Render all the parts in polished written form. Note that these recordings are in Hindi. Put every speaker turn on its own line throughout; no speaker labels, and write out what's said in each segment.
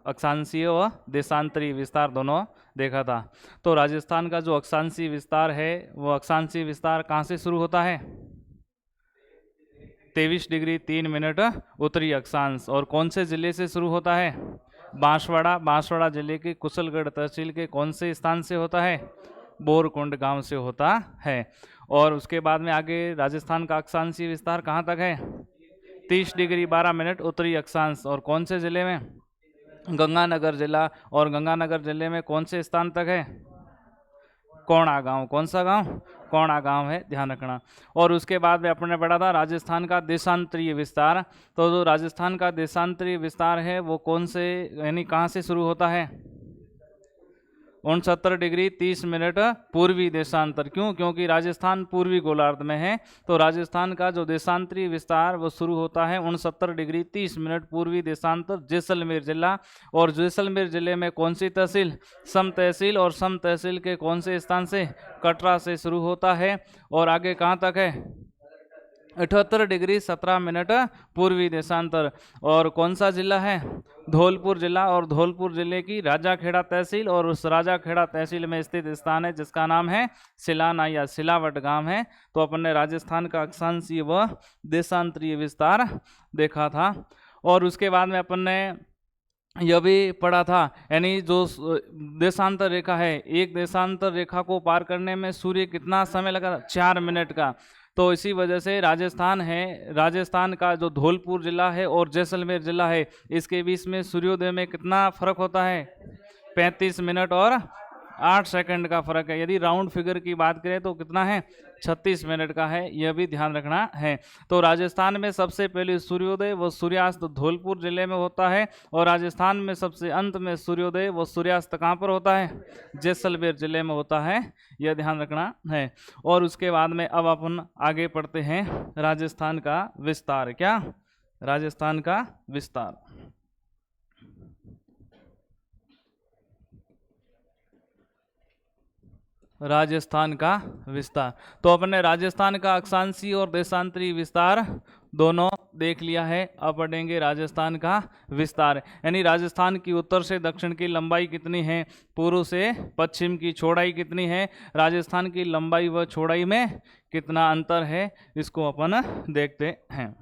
अक्षांशीय व देशांतरीय विस्तार दोनों देखा था। तो राजस्थान का जो अक्षांशीय विस्तार है वो अक्षांशीय विस्तार कहाँ से शुरू होता है? 23 डिग्री 3 मिनट उत्तरी अक्षांश। और कौन से जिले से शुरू होता है? बांसवाड़ा। बांसवाड़ा जिले के कुशलगढ़ तहसील के कौन से स्थान से होता है? बोरकुंड गांव से होता है। और उसके बाद में आगे राजस्थान का अक्षांशीय विस्तार कहाँ तक है? 30 डिग्री 12 मिनट उत्तरी अक्षांश। और कौन से जिले में? गंगानगर जिला। और गंगानगर जिले में कौन से स्थान तक है? कोणा गांव। कौन सा गांव? कोणा गांव है, ध्यान रखना। और उसके बाद में अपने पढ़ा था राजस्थान का देशांतरीय विस्तार। तो जो राजस्थान का देशांतरीय विस्तार है वो कौन से यानी कहाँ से शुरू होता है? 69 डिग्री 30 मिनट पूर्वी देशांतर। क्यों? क्योंकि राजस्थान पूर्वी गोलार्ध में है। तो राजस्थान का जो देशांतरीय विस्तार वो शुरू होता है 69 डिग्री 30 मिनट पूर्वी देशांतर जैसलमेर जिला। और जैसलमेर जिले में कौन सी तहसील? सम तहसील। और सम तहसील के कौन से स्थान से? कटरा से शुरू होता है। और आगे कहाँ तक है? 78 डिग्री 17 मिनट पूर्वी देशांतर। और कौन सा जिला है? धौलपुर जिला। और धौलपुर जिले की राजाखेड़ा तहसील। और उस राजाखेड़ा तहसील में स्थित स्थान है जिसका नाम है सिलाना या सिलावट गांव है। तो अपन ने राजस्थान का अक्षांशीय व देशांतरीय विस्तार देखा था। और उसके बाद में अपन ने यह भी पढ़ा था यानी जो देशांतर रेखा है, एक देशांतर रेखा को पार करने में सूर्य कितना समय लगा? 4 मिनट का। तो इसी वजह से राजस्थान है, राजस्थान का जो धौलपुर जिला है और जैसलमेर जिला है इसके बीच में सूर्योदय में कितना फर्क होता है? 35 मिनट और 8 सेकंड का फर्क है। यदि राउंड फिगर की बात करें तो कितना है? 36 मिनट का है, यह भी ध्यान रखना है। तो राजस्थान में सबसे पहले सूर्योदय व सूर्यास्त धौलपुर जिले में होता है। और राजस्थान में सबसे अंत में सूर्योदय व सूर्यास्त कहाँ पर होता है? जैसलमेर जिले में होता है, यह ध्यान रखना है। और उसके बाद में अब अपन आगे पढ़ते हैं राजस्थान का विस्तार। क्या? राजस्थान का विस्तार। राजस्थान का विस्तार। तो अपने राजस्थान का अक्षांशीय और देशांतरीय विस्तार दोनों देख लिया है। अब पढ़ेंगे राजस्थान का विस्तार। यानी राजस्थान की उत्तर से दक्षिण की लंबाई कितनी है? पूर्व से पश्चिम की चौड़ाई कितनी है? राजस्थान की लंबाई व चौड़ाई में कितना अंतर है? इसको अपन देखते हैं।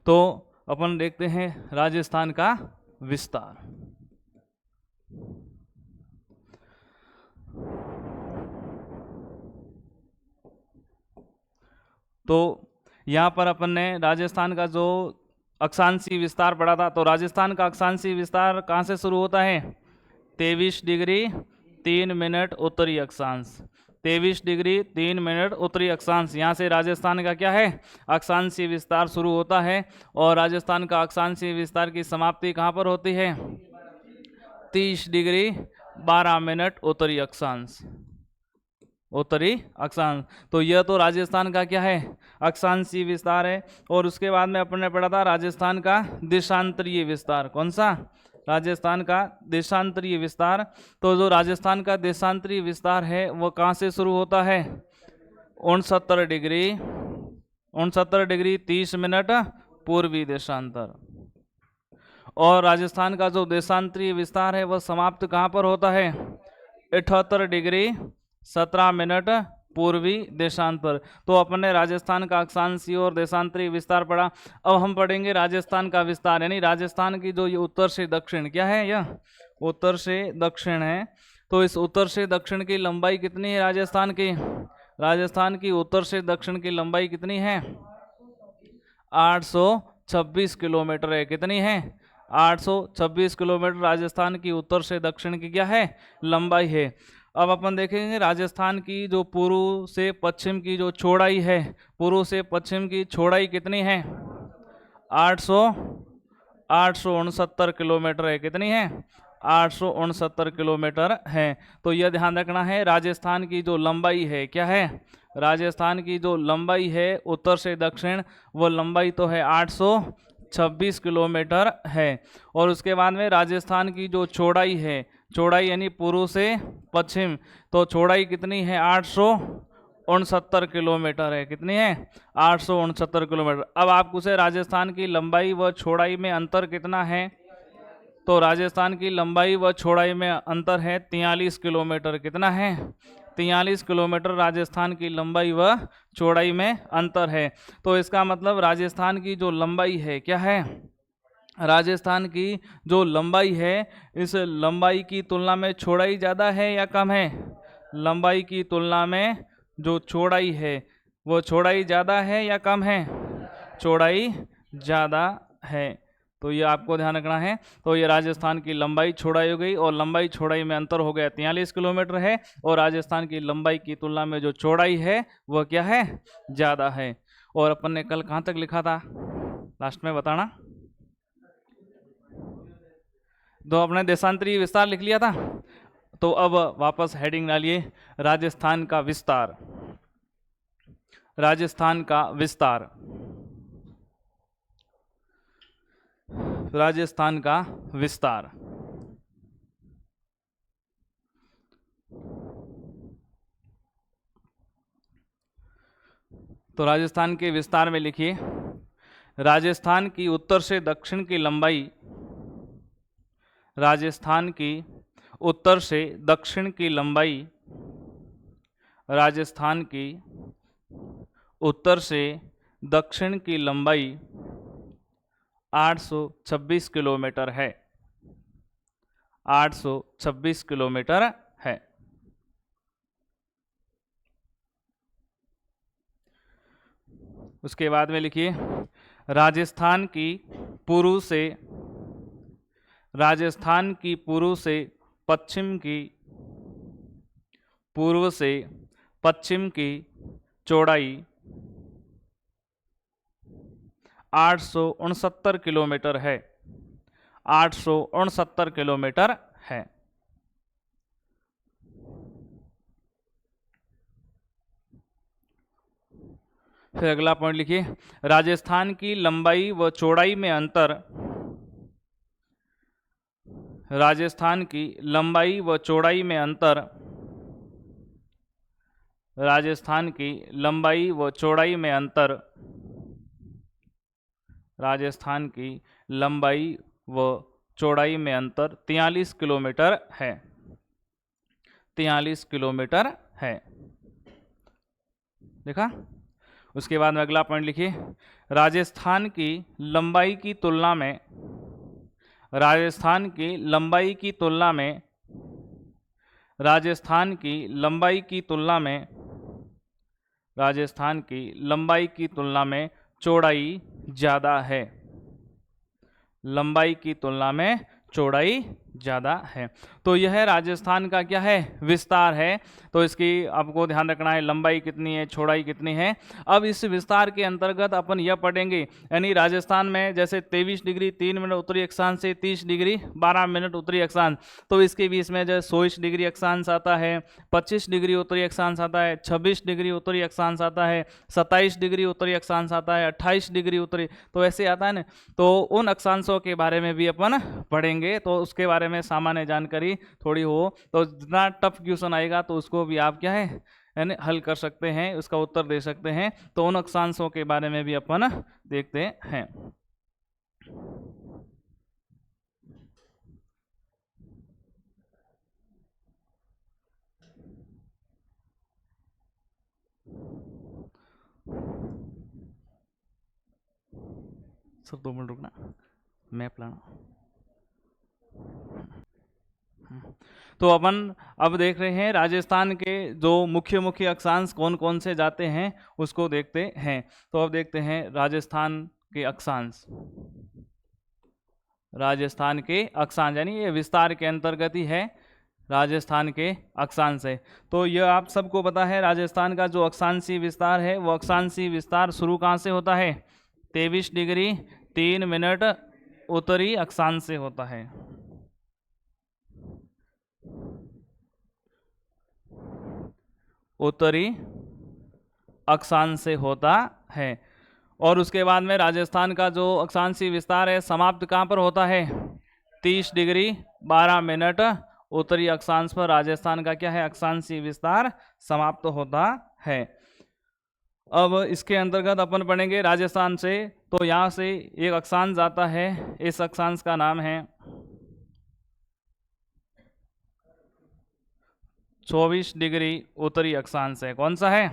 तो अपन देखते हैं राजस्थान का विस्तार। तो यहाँ पर अपन ने राजस्थान का जो अक्षांशीय विस्तार पढ़ा था, तो राजस्थान का अक्षांशीय विस्तार कहाँ से शुरू होता है? 23 डिग्री 3 मिनट उत्तरी अक्षांश। 23 डिग्री 3 मिनट उत्तरी अक्षांश, यहाँ से राजस्थान का क्या है? अक्षांशीय विस्तार शुरू होता है। और राजस्थान का अक्षांशीय विस्तार की समाप्ति कहाँ पर होती है? 30 डिग्री 12 मिनट उत्तरी अक्षांश। उत्तरी अक्षांश। तो यह तो राजस्थान का क्या है? अक्षांशीय विस्तार है। और उसके बाद में अपन ने पढ़ा था राजस्थान का देशांतरीय विस्तार। कौन सा? राजस्थान का देशांतरीय विस्तार। तो जो राजस्थान का देशांतरीय विस्तार है वो कहाँ से शुरू होता है? 69 डिग्री 30 मिनट पूर्वी देशांतर। और राजस्थान का जो देशांतरीय विस्तार है वह समाप्त कहाँ पर होता है? 78 डिग्री 17 मिनट पूर्वी देशांतर। तो अपन ने राजस्थान का अक्षांशीय और देशांतरीय विस्तार पढ़ा। अब हम पढ़ेंगे राजस्थान का विस्तार, यानी राजस्थान की जो ये उत्तर से दक्षिण क्या है? यह उत्तर से दक्षिण है। तो इस उत्तर से दक्षिण की लंबाई कितनी है राजस्थान की? राजस्थान की उत्तर से दक्षिण की लंबाई कितनी है? 826 किलोमीटर है। कितनी है? 826 किलोमीटर राजस्थान की उत्तर से दक्षिण की क्या है? लंबाई है। अब अपन देखेंगे राजस्थान की जो पूर्व से पश्चिम की जो चौड़ाई है, पूर्व से पश्चिम की चौड़ाई कितनी है? 869 किलोमीटर है। कितनी है? 869 किलोमीटर है। तो यह ध्यान रखना है, राजस्थान की जो लंबाई है क्या है? राजस्थान की जो लंबाई है उत्तर से दक्षिण, वो लंबाई तो है 826 किलोमीटर है। और उसके बाद में राजस्थान की जो चौड़ाई है, चौड़ाई यानी पूर्व से पश्चिम, तो चौड़ाई कितनी है? 869 किलोमीटर है। कितनी है? 869 किलोमीटर। अब आप पूछे राजस्थान की लंबाई व चौड़ाई में अंतर कितना है, तो राजस्थान की लंबाई व चौड़ाई में अंतर है 43 किलोमीटर। कितना है? 43 किलोमीटर राजस्थान की लंबाई व चौड़ाई में अंतर है। तो इसका मतलब राजस्थान की जो लंबाई है क्या है, राजस्थान की जो लंबाई है, इस लंबाई की तुलना में चौड़ाई ज़्यादा है या कम है? लंबाई की तुलना में जो चौड़ाई है वो चौड़ाई ज़्यादा है या कम है? चौड़ाई ज़्यादा है। तो ये आपको ध्यान रखना है। तो ये राजस्थान की लंबाई चौड़ाई हो गई, और लंबाई चौड़ाई में अंतर हो गया 43 किलोमीटर है, और राजस्थान की लंबाई की तुलना में जो चौड़ाई है वह क्या है? ज़्यादा है। और अपन ने कल कहाँ तक लिखा था, लास्ट में बताना। तो अपने देशांतरी विस्तार लिख लिया था। तो अब वापस हेडिंग डालिए, राजस्थान का विस्तार। राजस्थान का विस्तार, राजस्थान का विस्तार। तो राजस्थान के विस्तार में लिखिए, राजस्थान की उत्तर से दक्षिण की लंबाई, राजस्थान की उत्तर से दक्षिण की लंबाई, राजस्थान की उत्तर से दक्षिण की लंबाई 826 किलोमीटर है। 826 किलोमीटर है। उसके बाद में लिखिए, राजस्थान की पूर्व से, राजस्थान की पूर्व से पश्चिम की, पूर्व से पश्चिम की चौड़ाई 869 किलोमीटर है। 869 किलोमीटर है। फिर अगला पॉइंट लिखिए, राजस्थान की लंबाई व चौड़ाई में अंतर, राजस्थान की लंबाई व चौड़ाई में अंतर, राजस्थान की लंबाई व चौड़ाई में अंतर, राजस्थान की लंबाई व चौड़ाई में अंतर 43 किलोमीटर है। 43 किलोमीटर है। देखा। उसके बाद में अगला पॉइंट लिखिए, राजस्थान की लंबाई की तुलना में, राजस्थान की लंबाई की तुलना में, राजस्थान की लंबाई की तुलना में, राजस्थान की लंबाई की तुलना में चौड़ाई ज़्यादा है। लंबाई की तुलना में चौड़ाई ज़्यादा है। तो यह राजस्थान का क्या है? विस्तार है। तो इसकी आपको ध्यान रखना है, लंबाई कितनी है, चौड़ाई कितनी है। अब इस विस्तार के अंतर्गत अपन यह पढ़ेंगे, यानी राजस्थान में जैसे 23 डिग्री 3 मिनट उत्तरी अक्षांश से 30 डिग्री 12 मिनट उत्तरी अक्षांश, तो इसके बीच में जो 24 डिग्री अक्षांश आता है, 25 डिग्री उत्तरी अक्षांश आता है, 26 डिग्री उत्तरी अक्षांश आता है, 27 डिग्री उत्तरी अक्षांश आता है, 28 डिग्री उत्तरी, तो ऐसे आता है ना। तो उन अक्षांशों के बारे में भी अपन पढ़ेंगे। तो उसके बारे में सामान्य जानकारी थोड़ी हो, तो जितना टफ क्वेश्चन आएगा तो उसको भी आप क्या है यानी हल कर सकते हैं, उसका उत्तर दे सकते हैं। तो उन अक्षांशों के बारे में भी अपन देखते हैं। सर 2 मिनट रुकना, मैप लाना। तो अपन अब देख रहे हैं राजस्थान के जो मुख्य मुख्य अक्षांश कौन कौन से जाते हैं उसको देखते हैं। तो अब देखते हैं राजस्थान के अक्षांश। राजस्थान के अक्षांश यानी ये विस्तार के अंतर्गत ही है, राजस्थान के अक्षांश है। तो यह आप सबको पता है, राजस्थान का जो अक्षांशीय विस्तार है वो अक्षांशीय विस्तार शुरू कहाँ से होता है? 23 डिग्री 3 मिनट उत्तरी अक्षांश से होता है। उत्तरी अक्षांश से होता है। और उसके बाद में राजस्थान का जो अक्षांशीय विस्तार है समाप्त कहाँ पर होता है? 30 डिग्री 12 मिनट उत्तरी अक्षांश पर राजस्थान का क्या है? अक्षांशीय विस्तार समाप्त होता है। अब इसके अंतर्गत अपन पढ़ेंगे राजस्थान से, तो यहाँ से एक अक्षांश जाता है, इस अक्षांश का नाम है 24 डिग्री उत्तरी अक्षांश है। कौन सा है?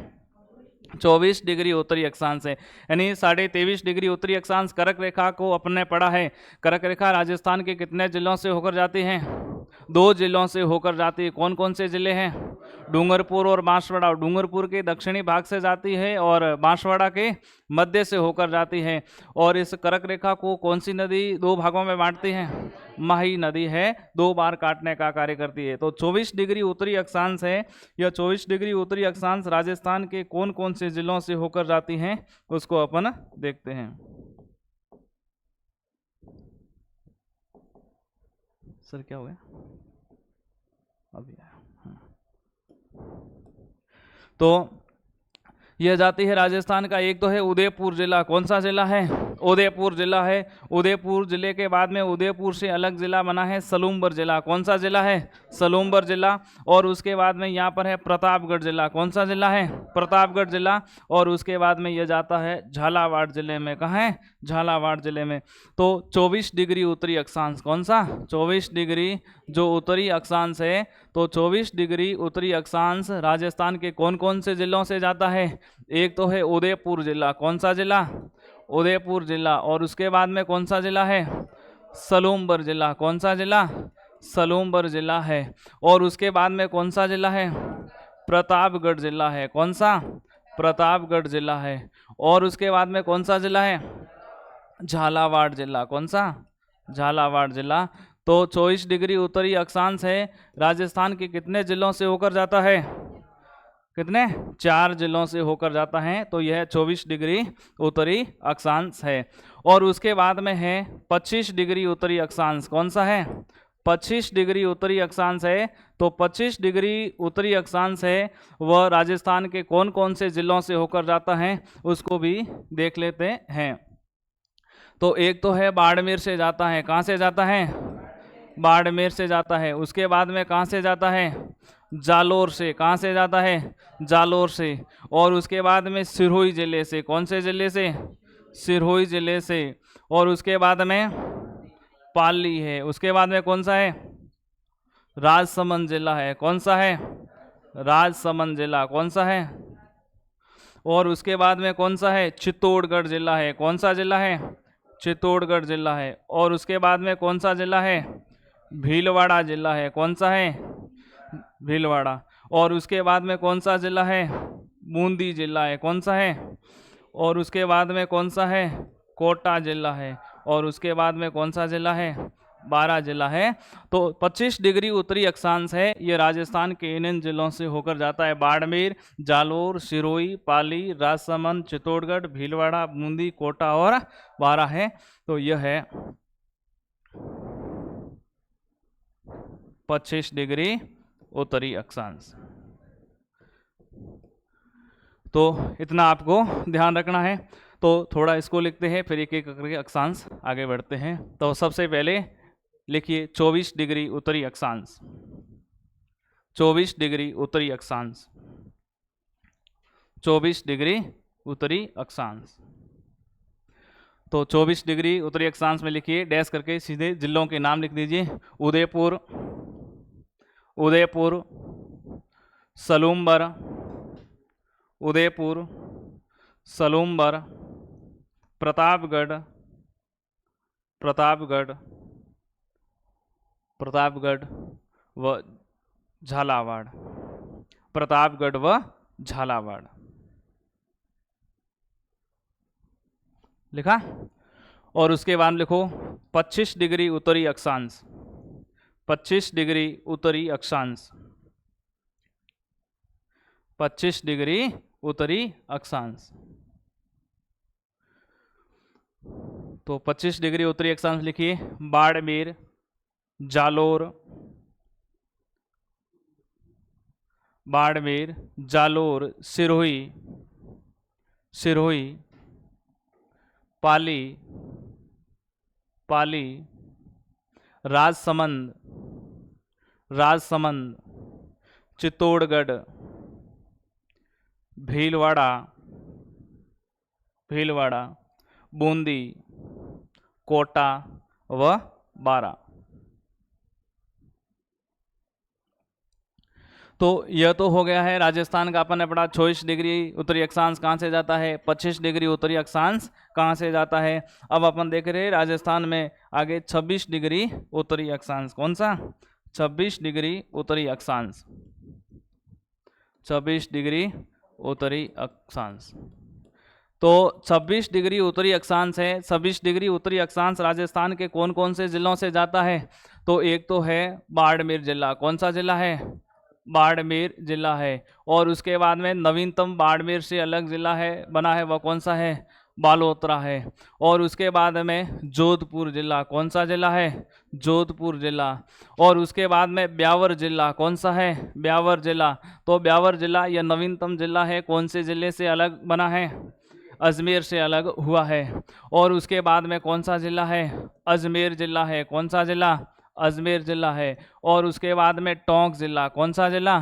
24 डिग्री उत्तरी अक्षांश है, यानी 23.5 डिग्री उत्तरी अक्षांश कर्क रेखा को अपने पढ़ा है। कर्क रेखा राजस्थान के कितने जिलों से होकर जाती है? 2 जिलों से होकर जाती है। कौन कौन से जिले हैं? डूंगरपुर और बांसवाड़ा। डूंगरपुर के दक्षिणी भाग से जाती है और बांसवाड़ा के मध्य से होकर जाती है। और इस कर्क रेखा को कौन सी नदी 2 भागों में बांटती है? माही नदी है, 2 बार काटने का कार्य करती है। तो 24 डिग्री उत्तरी अक्षांश है। यह 24 डिग्री उत्तरी अक्षांश राजस्थान के कौन कौन से जिलों से होकर जाती हैं उसको अपन देखते हैं। सर क्या हो गया? अभी आया। तो यह जाती है राजस्थान का, एक तो है उदयपुर जिला। कौन सा जिला है? उदयपुर जिला है। उदयपुर जिले के बाद में उदयपुर से अलग जिला बना है सलूमबर जिला। कौन सा जिला है? सलूमबर जिला। और उसके बाद में यहाँ पर है प्रतापगढ़ जिला। कौन सा जिला है? प्रतापगढ़ जिला। और उसके बाद में यह जाता है झालावाड़ जिले में। कहाँ है? झालावाड़ जिले में। तो 24 डिग्री उत्तरी अक्षांश कौन सा? 24 डिग्री जो उत्तरी अक्षांश है, तो 24 डिग्री उत्तरी अक्षांश राजस्थान के कौन कौन से जिलों से जाता है? एक तो है उदयपुर जिला। कौन सा जिला? उदयपुर जिला। और उसके बाद में कौन सा जिला है? सलूमबर जिला। कौन सा जिला? सलूमबर जिला है। और उसके बाद में कौन सा जिला है? प्रतापगढ़ जिला है। कौन सा? प्रतापगढ़ जिला है। और उसके बाद में कौन सा जिला है? झालावाड़ जिला। कौन सा? झालावाड़ जिला। तो 24 डिग्री उत्तरी अक्षांश है, राजस्थान के कितने जिलों से होकर जाता है? कितने? 4 जिलों से होकर जाता है। तो यह 24 डिग्री उत्तरी अक्षांश है। और उसके बाद में है 25 डिग्री उत्तरी अक्षांश। कौन सा है? 25 डिग्री उत्तरी अक्षांश है। तो 25 डिग्री उत्तरी अक्षांश है, वह राजस्थान के कौन कौन से जिलों से होकर जाता है उसको भी देख लेते हैं। तो एक तो है बाड़मेर से जाता है। कहाँ से जाता है? बाड़मेर से जाता है। उसके बाद में कहाँ से जाता है? जालोर से। कहाँ से जाता है? जालोर से। और उसके बाद में सिरोही जिले से। कौन से जिले से? सिरोही जिले से। और उसके बाद में पाली है। उसके बाद में कौन सा है? राजसमंद जिला है। कौन सा है? राजसमंद जिला। कौन सा है? और उसके बाद में कौन सा है? चित्तौड़गढ़ जिला है। कौन सा जिला है? चित्तौड़गढ़ जिला है। और उसके बाद में कौन सा जिला है? भीलवाड़ा जिला है। कौन सा है? भीलवाड़ा। और उसके बाद में कौन सा जिला है? बूंदी जिला है। कौन सा है? और उसके बाद में कौन सा है? कोटा जिला है। और उसके बाद में कौन सा जिला है? बारा जिला है। तो 25 डिग्री उत्तरी अक्षांश है, ये राजस्थान के इन जिलों से होकर जाता है। बाड़मेर, जालोर, सिरोही, पाली, राजसमंद, चित्तौड़गढ़, भीलवाड़ा, बूंदी, कोटा और बारा है। तो यह है 25 डिग्री उत्तरी अक्षांश। तो इतना आपको ध्यान रखना है। तो थोड़ा इसको लिखते हैं, फिर एक एक करके अक्षांश आगे बढ़ते हैं। तो सबसे पहले लिखिए 24 डिग्री उत्तरी अक्षांश। 24 डिग्री उत्तरी अक्षांश। 24 डिग्री उत्तरी अक्षांश। तो 24 डिग्री उत्तरी अक्षांश में लिखिए, डैश करके सीधे जिलों के नाम लिख दीजिए। उदयपुर, उदयपुर, सलूमबर, उदयपुर, सलूमबर, प्रतापगढ़, प्रतापगढ़, प्रतापगढ़ व झालावाड़। प्रतापगढ़ व झालावाड़ लिखा। और उसके बाद लिखो 25 डिग्री उत्तरी अक्षांश। 25 डिग्री उत्तरी अक्षांश। 25 डिग्री उत्तरी अक्षांश। तो 25 डिग्री उत्तरी अक्षांश लिखिए। बाड़मेर, जालोर, बाड़मेर, जालोर, सिरोही, सिरोही, पाली, पाली, राजसमंद, राजसमंद, चित्तौड़गढ़, भीलवाड़ा, भीलवाड़ा, बूंदी, कोटा व बारा। तो यह तो हो गया है राजस्थान का, अपन ने पढ़ा 24 डिग्री उत्तरी अक्षांश कहाँ से जाता है, 25 डिग्री उत्तरी अक्षांश कहाँ से जाता है। अब अपन देख रहे हैं राजस्थान में आगे 26 डिग्री उत्तरी अक्षांश, कौन सा 26 डिग्री उत्तरी अक्षांश, 26 डिग्री उत्तरी अक्षांश। तो 26 डिग्री उत्तरी अक्षांश है। 26 डिग्री उत्तरी अक्षांश राजस्थान के कौन कौन से जिलों से जाता है, तो एक तो है बाड़मेर जिला, कौन सा जिला है, बाड़मेर जिला है। और उसके बाद में नवीनतम बाड़मेर से अलग जिला है बना है, वह कौन सा है, बालोतरा है। और उसके बाद में जोधपुर जिला, कौन सा जिला है, जोधपुर जिला। और उसके बाद में ब्यावर जिला, कौन सा है, ब्यावर जिला। तो ब्यावर जिला यह नवीनतम जिला है, कौन से जिले से अलग बना है, अजमेर से अलग हुआ है। और उसके बाद में कौन सा जिला है, अजमेर जिला है, कौन सा जिला, अजमेर जिला है। और उसके बाद में टोंक जिला, कौन सा जिला,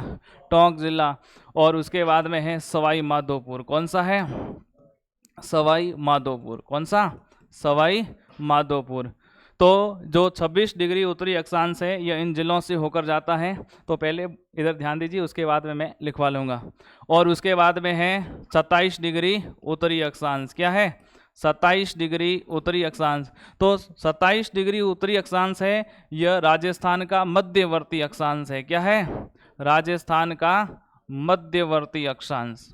टोंक जिला। और उसके बाद में है सवाई माधोपुर, कौन सा है, सवाई माधोपुर, कौन सा, सवाई माधोपुर। तो जो 26 डिग्री उत्तरी अक्षांश है यह इन जिलों से होकर जाता है। तो पहले इधर ध्यान दीजिए, उसके बाद में मैं लिखवा लूँगा। और उसके बाद में है 27 डिग्री उत्तरी अक्षांश, क्या है, 27 डिग्री उत्तरी अक्षांश। तो 27 डिग्री उत्तरी अक्षांश है, यह राजस्थान का मध्यवर्ती अक्षांश है, क्या है, राजस्थान का मध्यवर्ती अक्षांश,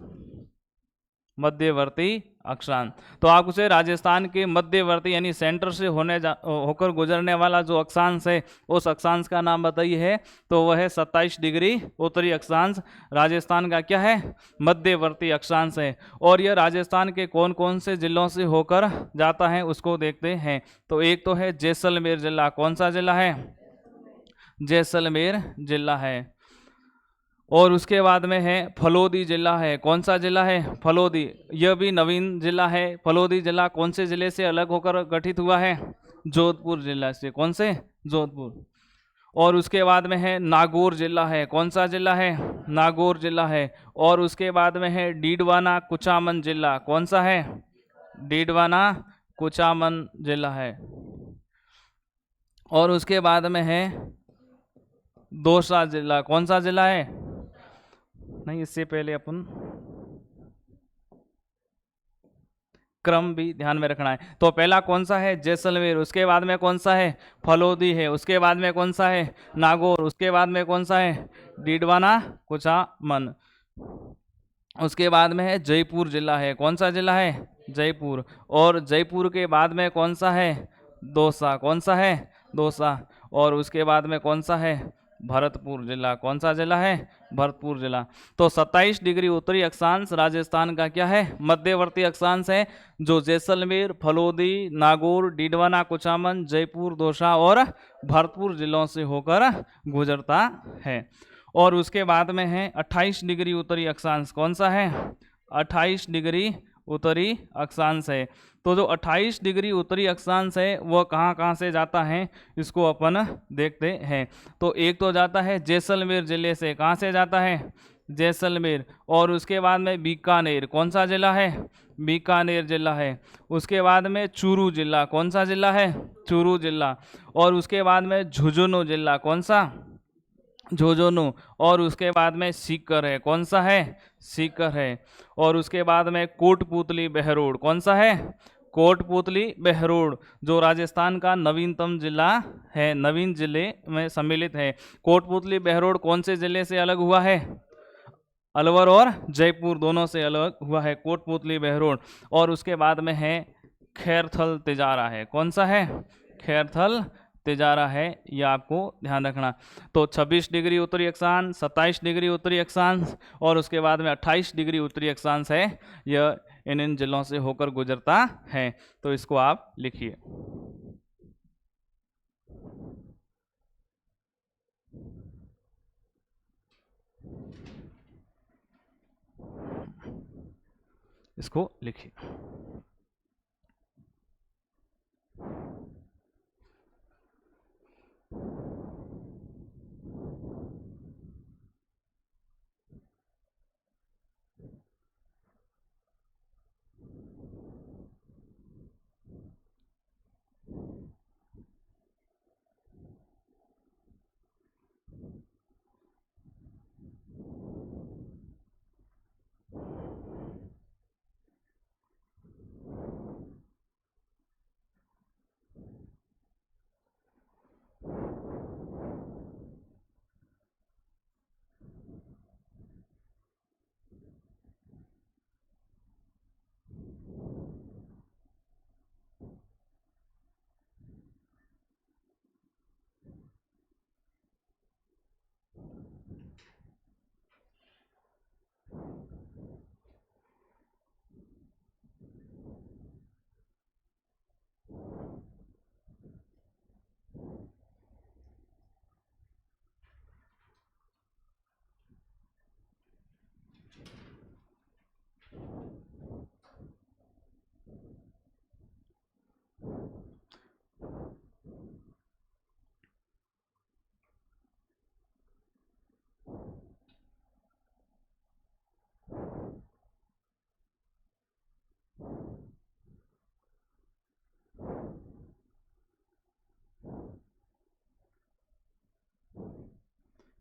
मध्यवर्ती अक्षांश। तो आप उसे राजस्थान के मध्यवर्ती यानी सेंटर से होकर गुजरने वाला जो अक्षांश है उस अक्षांश का नाम बताइए है, तो वह है 27 डिग्री उत्तरी अक्षांश। राजस्थान का क्या है, मध्यवर्ती अक्षांश है। और यह राजस्थान के कौन कौन से जिलों से होकर जाता है उसको देखते हैं। तो एक तो है जैसलमेर जिला, कौन सा जिला है, जैसलमेर जिला है। और उसके बाद में है फलोदी जिला है, कौन सा जिला है, फलोदी, यह भी नवीन जिला है। फलोदी जिला कौन से जिले से अलग होकर गठित हुआ है, जोधपुर जिला से, कौन से, जोधपुर। और उसके बाद में है नागौर जिला है, कौन सा जिला है, नागौर जिला है। और उसके बाद में है डीडवाना कुचामन जिला, कौन सा है, डीडवाना कुचामन जिला है। और उसके बाद में है दौसा जिला, कौन सा जिला है, नहीं इससे पहले अपन क्रम भी ध्यान में रखना है। तो पहला कौन सा है, जैसलमेर, उसके बाद में कौन सा है, फलोदी है, उसके बाद में कौन सा है, नागौर, उसके बाद में कौन सा है, डीडवाना कुचामन। उसके बाद में है जयपुर जिला है, कौन सा जिला है, जयपुर। और जयपुर के बाद में कौन सा है, दौसा, कौन सा है, दौसा। और उसके बाद में कौन सा है, भरतपुर जिला, कौन सा जिला है, भरतपुर जिला। तो 27 डिग्री उत्तरी अक्षांश राजस्थान का क्या है, मध्यवर्ती अक्षांश है, जो जैसलमेर, फलोदी, नागौर, डीडवाना कुचामन, जयपुर, दौसा और भरतपुर जिलों से होकर गुजरता है। और उसके बाद में है 28 डिग्री उत्तरी अक्षांश, कौन सा है, 28 डिग्री उत्तरी अक्षांश है। तो जो 28 डिग्री उत्तरी अक्षांश है वह कहाँ कहाँ से जाता है इसको अपन देखते हैं। तो एक तो जाता है जैसलमेर जिले से, कहाँ से जाता है, जैसलमेर। और उसके बाद में बीकानेर, कौन सा जिला है, बीकानेर जिला है। उसके बाद में चूरू जिला, कौन सा जिला है, चूरू जिला। और उसके बाद में झुंझुनू जिला, कौन सा, झुंझुनू। और उसके बाद में सीकर है, कौन सा है, सीकर है। और उसके बाद में कोटपुतली बहरोड, कौन सा है, कोटपुतली बहरोड, जो राजस्थान का नवीनतम जिला है, नवीन जिले में सम्मिलित है। कोटपुतली बहरोड कौन से जिले से अलग हुआ है, अलवर और जयपुर दोनों से अलग हुआ है कोटपुतली बहरोड। और उसके बाद में है खैरथल तिजारा है, कौन सा है, खैरथल तिजारा है, यह आपको ध्यान रखना। तो 26 डिग्री उत्तरी अक्षांश, 27 डिग्री उत्तरी अक्षांश और उसके बाद में 28 डिग्री उत्तरी अक्षांश है, यह इन जिलों से होकर गुजरता है। तो इसको आप लिखिए। इसको लिखिए।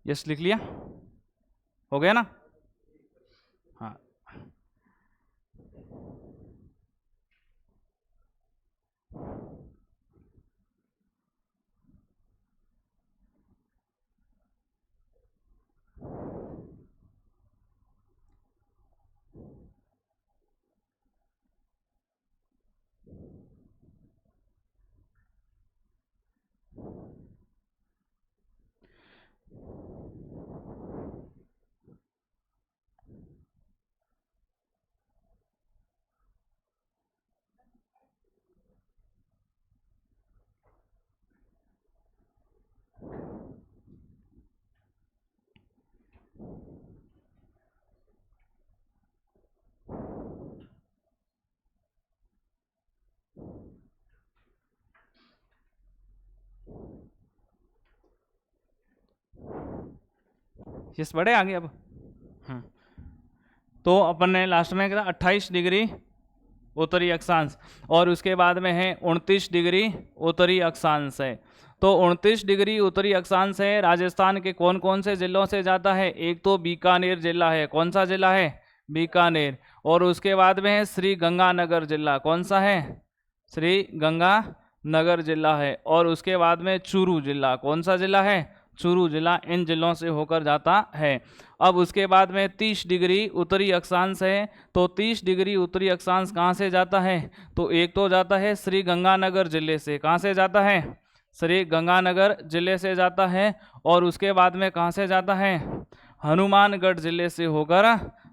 यस लिख लिया, हो गया ना। हाँ, यस बढ़े आगे अब। तो अपन ने लास्ट में क्या 28 डिग्री उत्तरी अक्षांश, और उसके बाद में है 29 डिग्री उत्तरी अक्षांश है। तो 29 डिग्री उत्तरी अक्षांश है, राजस्थान के कौन कौन से जिलों से जाता है? एक तो बीकानेर जिला है, कौन सा जिला है? बीकानेर। और उसके बाद में है श्री गंगानगर जिला, कौन सा है? श्री गंगानगर जिला है। और उसके बाद में चूरू जिला, कौन सा जिला है? चूरू जिला। इन जिलों से होकर जाता है। अब उसके बाद में 30 डिग्री उत्तरी अक्षांश है। तो 30 डिग्री उत्तरी अक्षांश कहाँ से जाता है? तो एक तो जाता है श्री गंगानगर जिले से, कहाँ से जाता है? श्री गंगानगर जिले से जाता है। और उसके बाद में कहाँ से जाता है? हनुमानगढ़ जिले से होकर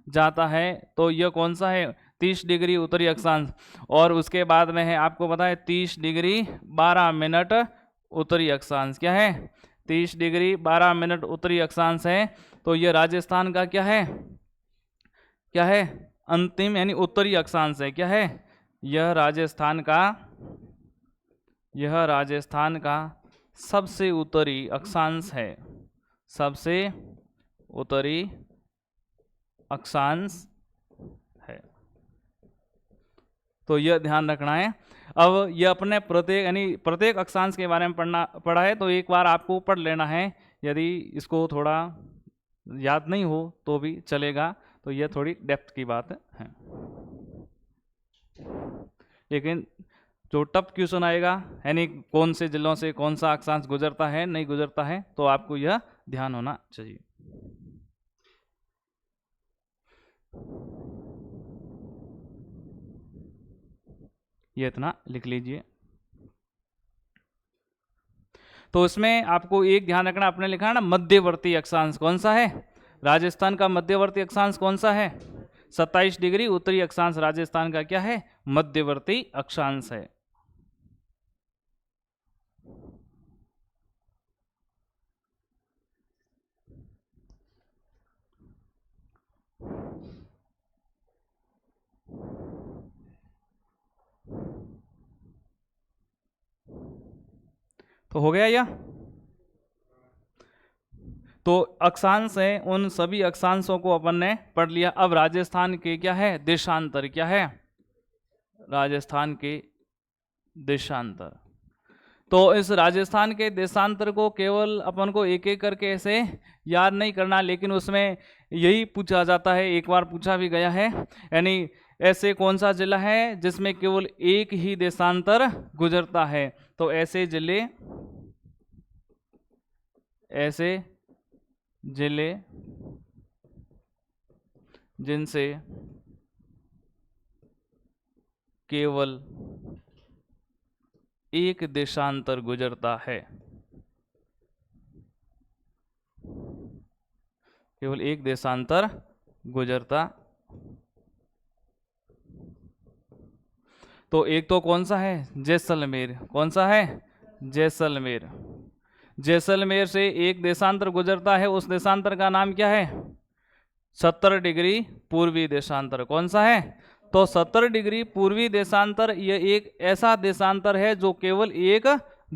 जाता है। तो यह कौन सा है? 30 डिग्री उत्तरी अक्षांश। और उसके बाद में है, आपको पता है 30 डिग्री 12 मिनट उत्तरी अक्षांश। क्या है? 30 डिग्री 12 मिनट उत्तरी अक्षांश है। तो यह राजस्थान का क्या है? क्या है? अंतिम यानी उत्तरी अक्षांश है। क्या है? यह राजस्थान का सबसे उत्तरी अक्षांश है, सबसे उत्तरी अक्षांश है। तो यह ध्यान रखना है। अब यह अपने प्रत्येक अक्षांश के बारे में पढ़ा है, तो एक बार आपको पढ़ लेना है। यदि इसको थोड़ा याद नहीं हो तो भी चलेगा, तो यह थोड़ी डेप्थ की बात है। लेकिन जो टफ क्वेश्चन आएगा, यानी कौन से जिलों से कौन सा अक्षांश गुजरता है नहीं गुजरता है, तो आपको यह ध्यान होना चाहिए। ये इतना लिख लीजिए। तो इसमें आपको एक ध्यान रखना, आपने लिखा है ना मध्यवर्ती अक्षांश कौन सा है? राजस्थान का मध्यवर्ती अक्षांश कौन सा है? 27 डिग्री उत्तरी अक्षांश राजस्थान का क्या है? मध्यवर्ती अक्षांश है। तो हो गया यह। तो अक्षांश है, उन सभी अक्षांशों को अपन ने पढ़ लिया। अब राजस्थान के क्या है? देशांतर। क्या है? राजस्थान के देशांतर। तो इस राजस्थान के देशांतर को केवल अपन को एक एक करके ऐसे याद नहीं करना, लेकिन उसमें यही पूछा जाता है, एक बार पूछा भी गया है, यानी ऐसे कौन सा जिला है जिसमें केवल एक ही देशांतर गुजरता है? तो ऐसे जिले जिनसे केवल एक देशांतर गुजरता है, केवल एक देशांतर गुजरता। तो एक तो कौन सा है? जैसलमेर। कौन सा है? जैसलमेर। जैसलमेर से एक देशांतर गुजरता है, उस देशांतर का नाम क्या है? 70 डिग्री पूर्वी देशांतर। कौन सा है? तो 70 डिग्री पूर्वी देशांतर, यह एक ऐसा देशांतर है जो केवल एक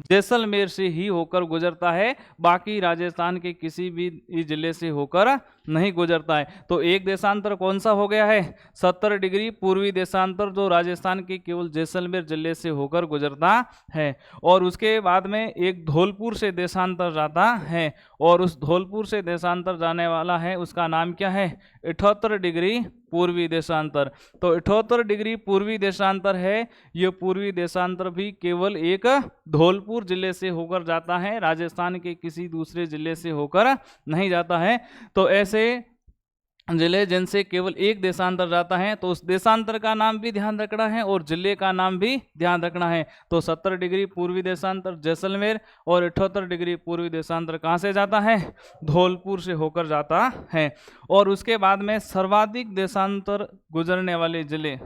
जैसलमेर से ही होकर गुजरता है, बाकी राजस्थान के किसी भी जिले से होकर नहीं गुजरता है। तो एक देशांतर कौन सा हो गया है? 70 डिग्री पूर्वी देशांतर, जो राजस्थान के केवल जैसलमेर जिले से होकर गुजरता है। और उसके बाद में एक धौलपुर से देशांतर जाता है, और उस धौलपुर से देशांतर जाने वाला है, उसका नाम क्या है? 78 डिग्री पूर्वी देशांतर। तो 78 डिग्री पूर्वी देशांतर है। ये पूर्वी देशांतर भी केवल एक धौलपुर जिले से होकर जाता है, राजस्थान के किसी दूसरे जिले से होकर नहीं जाता है। तो ऐसे जिले जिनसे केवल एक देशांतर जाता है, तो उस देशांतर का नाम भी ध्यान रखना है और जिले का नाम भी ध्यान रखना है। तो 70 डिग्री पूर्वी देशांतर जैसलमेर, और 78 डिग्री पूर्वी देशांतर कहाँ से जाता है? धौलपुर से होकर जाता है। और उसके बाद में सर्वाधिक देशांतर गुजरने वाले जिले,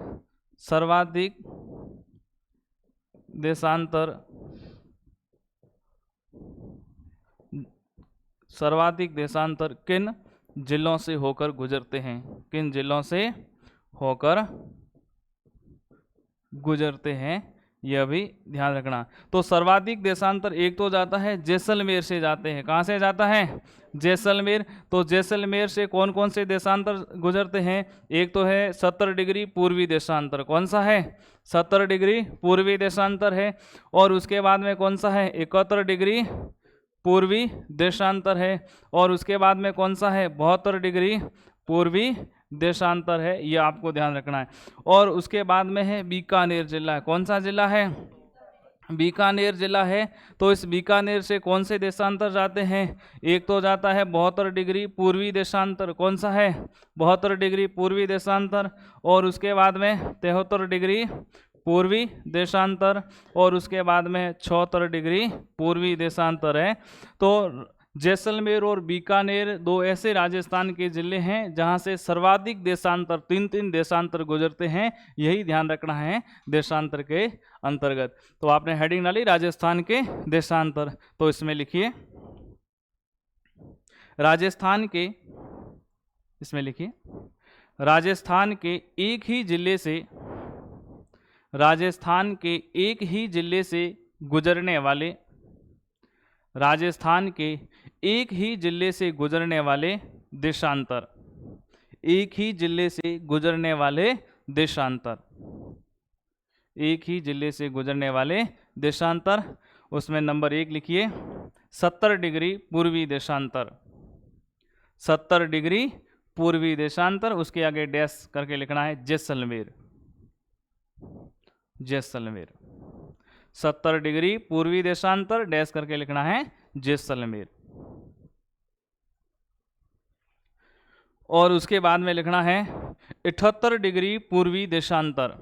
सर्वाधिक देशांतर, सर्वाधिक देशांतर किन जिलों से होकर गुजरते हैं? किन जिलों से होकर गुजरते हैं, यह भी ध्यान रखना। तो सर्वाधिक देशांतर एक तो जाता है जैसलमेर से जाते हैं। कहाँ से जाता है? जैसलमेर। तो जैसलमेर से कौन कौन से देशांतर गुजरते हैं? एक तो है 70 डिग्री पूर्वी देशांतर। कौन सा है? 70 डिग्री पूर्वी देशांतर है। और उसके बाद में कौन सा है? 71 डिग्री पूर्वी देशांतर है। और उसके बाद में कौन सा है? 72 डिग्री पूर्वी देशांतर है। ये आपको ध्यान रखना है। और उसके बाद में है बीकानेर जिला। कौन सा जिला है? बीकानेर जिला है। तो इस बीकानेर से कौन से देशांतर जाते हैं? एक तो जाता है 72 डिग्री पूर्वी देशांतर। कौन सा है? 72 डिग्री पूर्वी देशांतर। और उसके बाद में 73 डिग्री पूर्वी देशांतर। और उसके बाद में 76 डिग्री पूर्वी देशांतर है। तो जैसलमेर और बीकानेर दो ऐसे राजस्थान के जिले हैं जहां से सर्वाधिक देशांतर, तीन तीन देशांतर गुजरते हैं। यही ध्यान रखना है देशांतर के अंतर्गत। तो आपने हेडिंग डाली राजस्थान के देशांतर, तो इसमें लिखिए राजस्थान के, इसमें लिखिए राजस्थान के एक ही जिले से, राजस्थान के एक ही जिले से गुजरने वाले, राजस्थान के एक ही जिले से गुजरने वाले देशांतर, एक ही जिले से गुजरने वाले देशांतर, एक ही जिले से गुजरने वाले देशांतर। उसमें नंबर 1 लिखिए 70 डिग्री पूर्वी देशांतर, 70 डिग्री पूर्वी देशांतर। उसके आगे डैश करके लिखना है जैसलमेर, जैसलमेर। 70 डिग्री पूर्वी देशांतर, डैश करके लिखना है जैसलमेर। और उसके बाद में लिखना है 78 डिग्री पूर्वी देशांतर,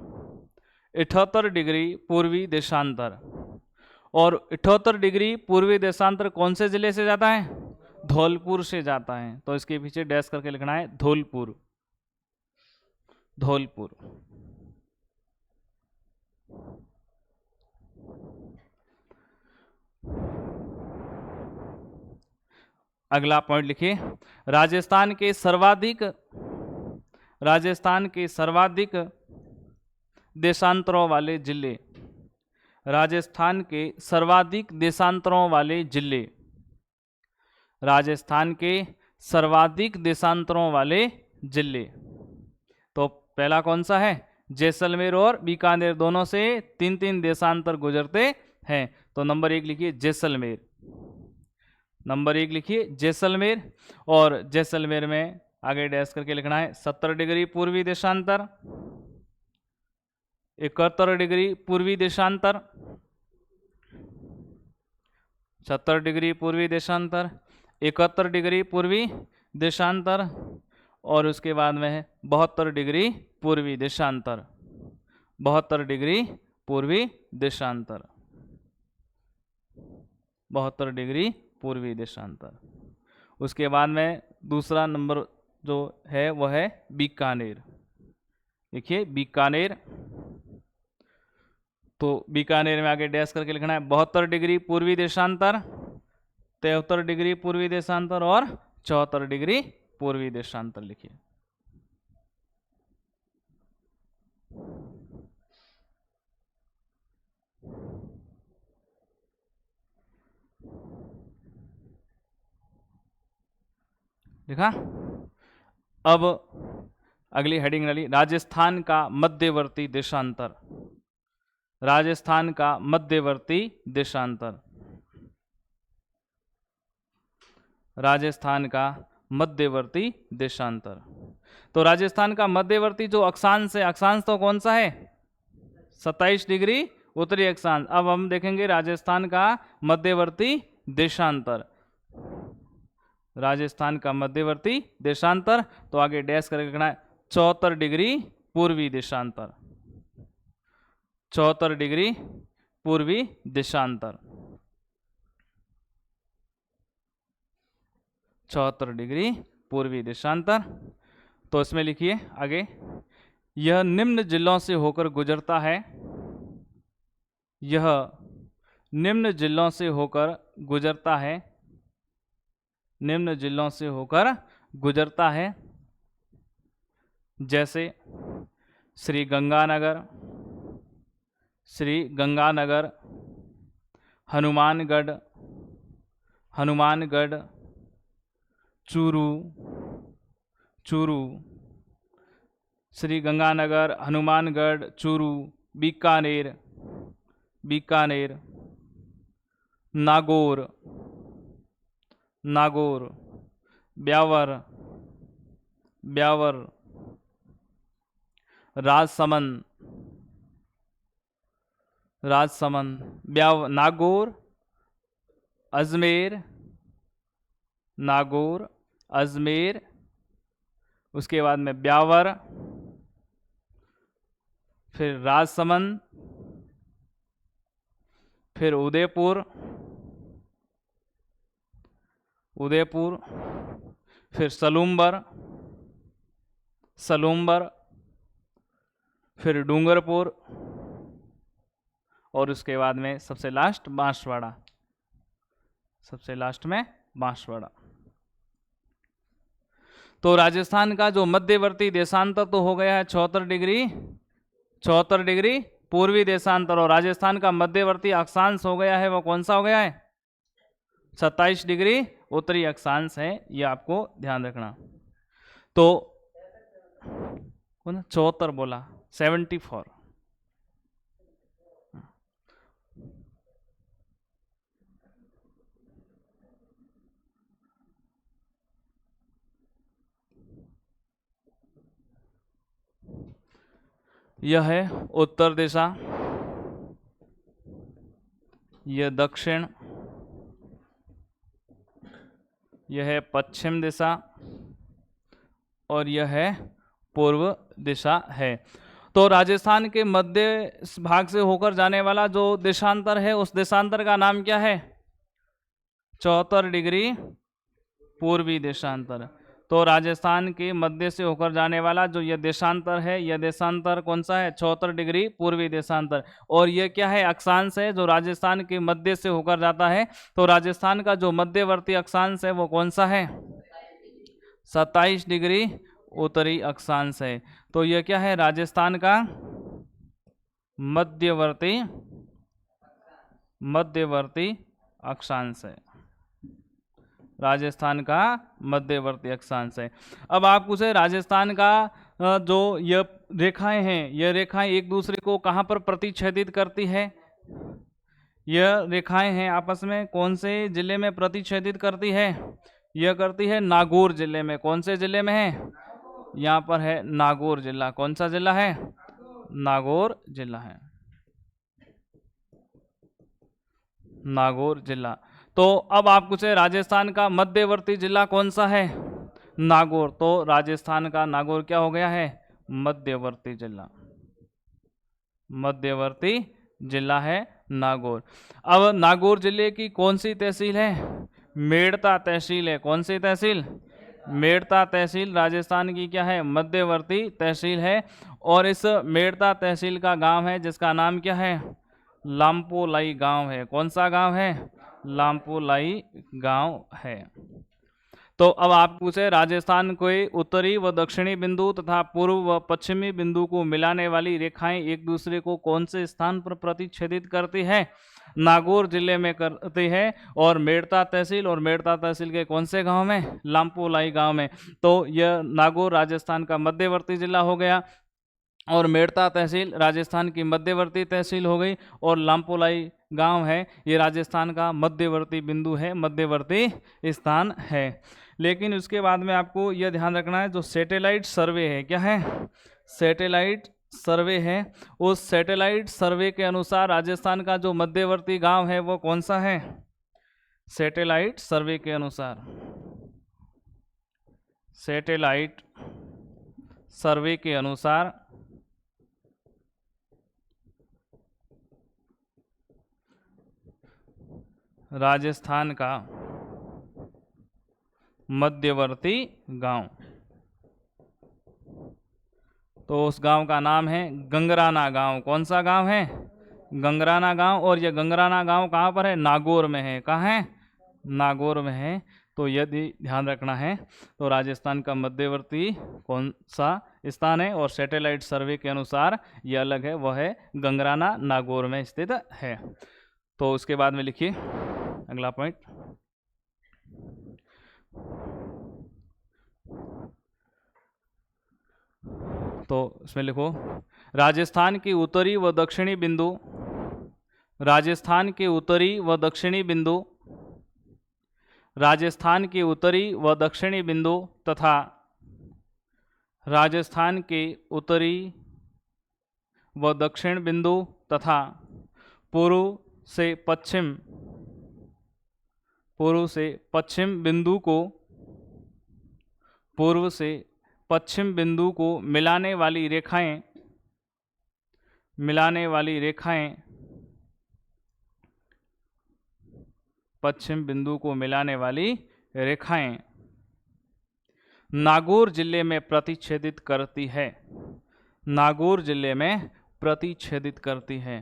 78 डिग्री पूर्वी देशांतर। और 78 डिग्री पूर्वी देशांतर कौन से जिले से जाता है? धौलपुर से जाता है। तो इसके पीछे डैश करके लिखना है धौलपुर, धौलपुर। अगला पॉइंट लिखिए राजस्थान के सर्वाधिक, राजस्थान के सर्वाधिक देशांतरों वाले जिले, राजस्थान के सर्वाधिक देशांतरों वाले जिले, राजस्थान के सर्वाधिक देशांतरों वाले जिले। तो पहला कौन सा है? जैसलमेर और बीकानेर, दोनों से तीन तीन देशांतर गुजरते हैं। तो नंबर 1 लिखिए जैसलमेर, नंबर 1 लिखिए जैसलमेर। और जैसलमेर में आगे डैश करके लिखना है 70 डिग्री पूर्वी देशांतर, 71 डिग्री पूर्वी देशांतर, 70 डिग्री पूर्वी देशांतर, 71 डिग्री पूर्वी देशांतर। और उसके बाद में है 72 डिग्री पूर्वी देशांतर, 72 डिग्री पूर्वी देशांतर, 72 डिग्री पूर्वी देशांतर। उसके बाद में दूसरा नंबर जो है वह है बीकानेर। देखिए बीकानेर, तो बीकानेर में आगे डैश करके लिखना है 72 डिग्री पूर्वी देशांतर, 73 डिग्री पूर्वी देशांतर और 74 डिग्री पूर्वी देशांतर लिखिए। देखा। अब अगली हेडिंग डाली, राजस्थान का मध्यवर्ती देशांतर। राजस्थान का मध्यवर्ती देशांतर। राजस्थान का मध्यवर्ती देशांतर। तो राजस्थान का मध्यवर्ती जो अक्षांश है, अक्षांश तो कौन सा है? 27 डिग्री उत्तरी अक्षांश। अब हम देखेंगे राजस्थान का मध्यवर्ती देशांतर। राजस्थान का मध्यवर्ती देशांतर, तो आगे डैश करके लिखना है 74 डिग्री पूर्वी देशांतर। 74 डिग्री पूर्वी देशांतर। 74 डिग्री पूर्वी देशांतर। तो इसमें लिखिए आगे, यह निम्न जिलों से होकर गुजरता है। यह निम्न जिलों से होकर गुजरता है। निम्न जिलों से होकर गुजरता है, जैसे श्री गंगानगर, श्री गंगानगर, हनुमानगढ़, हनुमानगढ़, चूरू, चूरू, श्री गंगानगर, हनुमानगढ़, चूरू, बीकानेर, बीकानेर, नागौर, नागौर, ब्यावर, ब्यावर, राजसमंद, राजसमंद, ब्यावर, नागौर, अजमेर, नागौर, अजमेर, उसके बाद में ब्यावर, फिर राजसमंद, फिर उदयपुर, उदयपुर, फिर सलूम्बर, सलूम्बर, फिर डूंगरपुर, और उसके बाद में सबसे लास्ट बांसवाड़ा, सबसे लास्ट में बांसवाड़ा। तो राजस्थान का जो मध्यवर्ती देशांतर तो हो गया है 74 डिग्री, 74 डिग्री पूर्वी देशांतर, और राजस्थान का मध्यवर्ती अक्षांश हो गया है, वो कौन सा हो गया है? 27 डिग्री उत्तरी अक्षांश है, ये आपको ध्यान रखना। तो 74 बोला, 74। यह है उत्तर दिशा, यह दक्षिण, यह है पश्चिम दिशा, और यह है पूर्व दिशा है। तो राजस्थान के मध्य भाग से होकर जाने वाला जो देशांतर है, उस देशांतर का नाम क्या है? 74 डिग्री पूर्वी देशांतर। तो राजस्थान के मध्य से होकर जाने वाला जो यह देशांतर है, यह देशांतर कौन सा है? 74 डिग्री पूर्वी देशांतर। और यह क्या है? अक्षांश है जो राजस्थान के मध्य से होकर जाता है। तो राजस्थान का जो मध्यवर्ती अक्षांश है वो कौन सा है? 27 डिग्री उत्तरी अक्षांश है। तो यह क्या है? राजस्थान का मध्यवर्ती अक्षांश है। राजस्थान का मध्यवर्ती अक्षांश है। अब आप पूछे राजस्थान का जो यह रेखाएं हैं, यह रेखाएं एक दूसरे को कहाँ पर प्रतिच्छेदित करती है? यह रेखाएं हैं आपस में कौन से जिले में प्रतिच्छेदित करती है? यह करती है नागौर जिले में। कौन से जिले में है? यहाँ पर है नागौर जिला। कौन सा जिला है? नागौर जिला है, नागौर जिला। तो अब आप पूछे राजस्थान का मध्यवर्ती जिला कौन सा है? नागौर। तो राजस्थान का नागौर क्या हो गया है? मध्यवर्ती जिला, मध्यवर्ती जिला है नागौर। अब नागौर जिले की कौन सी तहसील है? मेड़ता तहसील है। कौन सी तहसील? मेड़ता तहसील राजस्थान की क्या है? मध्यवर्ती तहसील है। और इस मेड़ता तहसील का गांव है जिसका नाम क्या है? लाम्पोलाई गांव है। कौन सा गांव है? लाम्पोलाई गांव है। तो अब आप पूछे राजस्थान कोई उत्तरी व दक्षिणी बिंदु तथा पूर्व व पश्चिमी बिंदु को मिलाने वाली रेखाएं एक दूसरे को कौन से स्थान पर प्रतिच्छेदित करती है? नागौर जिले में करती है और मेड़ता तहसील, और मेड़ता तहसील के कौन से गांव में? लामपोलाई गांव में। तो यह नागौर राजस्थान का मध्यवर्ती जिला हो गया और मेड़ता तहसील राजस्थान की मध्यवर्ती तहसील हो गई, और लामपोलाई गांव है ये राजस्थान का मध्यवर्ती बिंदु है, मध्यवर्ती स्थान है। लेकिन उसके बाद में आपको यह ध्यान रखना है, जो सैटेलाइट सर्वे है, क्या है? सैटेलाइट सर्वे है। उस सैटेलाइट सर्वे के अनुसार राजस्थान का जो मध्यवर्ती गांव है वो कौन सा है? सैटेलाइट सर्वे के अनुसार, सैटेलाइट सर्वे के अनुसार राजस्थान का मध्यवर्ती गांव, तो उस गांव का नाम है गंगराना गांव। कौन सा गांव है? गंगराना गांव। और यह गंगराना गांव कहाँ पर है? नागौर में है। कहाँ है? नागौर में है। तो यदि ध्यान रखना है, तो राजस्थान का मध्यवर्ती कौन सा स्थान है और सैटेलाइट सर्वे के अनुसार यह अलग है, वह है गंगराना, नागौर में स्थित है। तो उसके बाद में लिखिए अगला पॉइंट। तो इसमें लिखो राजस्थान की उत्तरी व दक्षिणी बिंदु, राजस्थान के उत्तरी व दक्षिणी बिंदु, राजस्थान के उत्तरी व दक्षिणी बिंदु तथा राजस्थान के उत्तरी व दक्षिण बिंदु तथा पूर्व से पश्चिम बिंदु को, पूर्व से पश्चिम बिंदु को मिलाने वाली रेखाएं, पश्चिम बिंदु को मिलाने वाली रेखाएं नागौर जिले में प्रतिच्छेदित करती है। नागौर जिले में प्रतिच्छेदित करती है।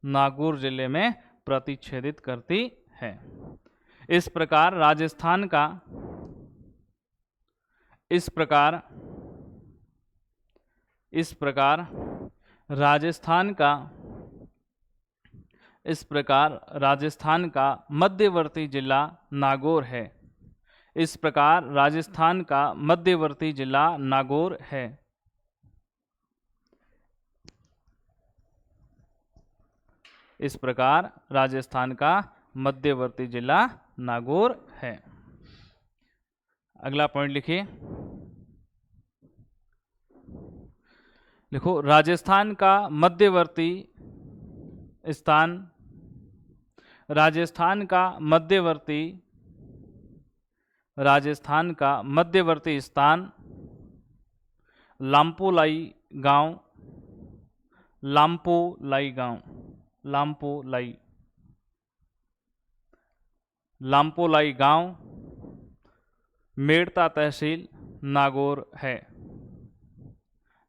नागौर जिले में प्रतिच्छेदित करती है। इस प्रकार राजस्थान का, इस प्रकार राजस्थान का मध्यवर्ती जिला नागौर है। इस प्रकार राजस्थान का मध्यवर्ती जिला नागौर है। इस प्रकार राजस्थान का मध्यवर्ती जिला नागौर है। अगला पॉइंट लिखिए, लिखो राजस्थान का मध्यवर्ती स्थान, राजस्थान का मध्यवर्ती स्थान लामपोलाई गांव, लामपोलाई गांव मेड़ता तहसील नागौर है।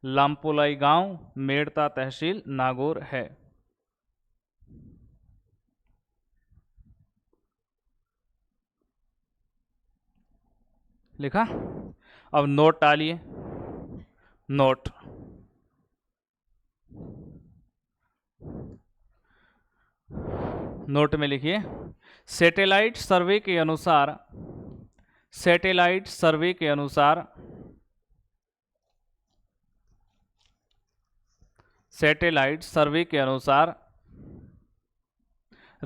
लामपोलाई गांव मेड़ता तहसील नागौर है। लिखा? अब नोट डालिए। नोट में लिखिए सैटेलाइट सर्वे के अनुसार,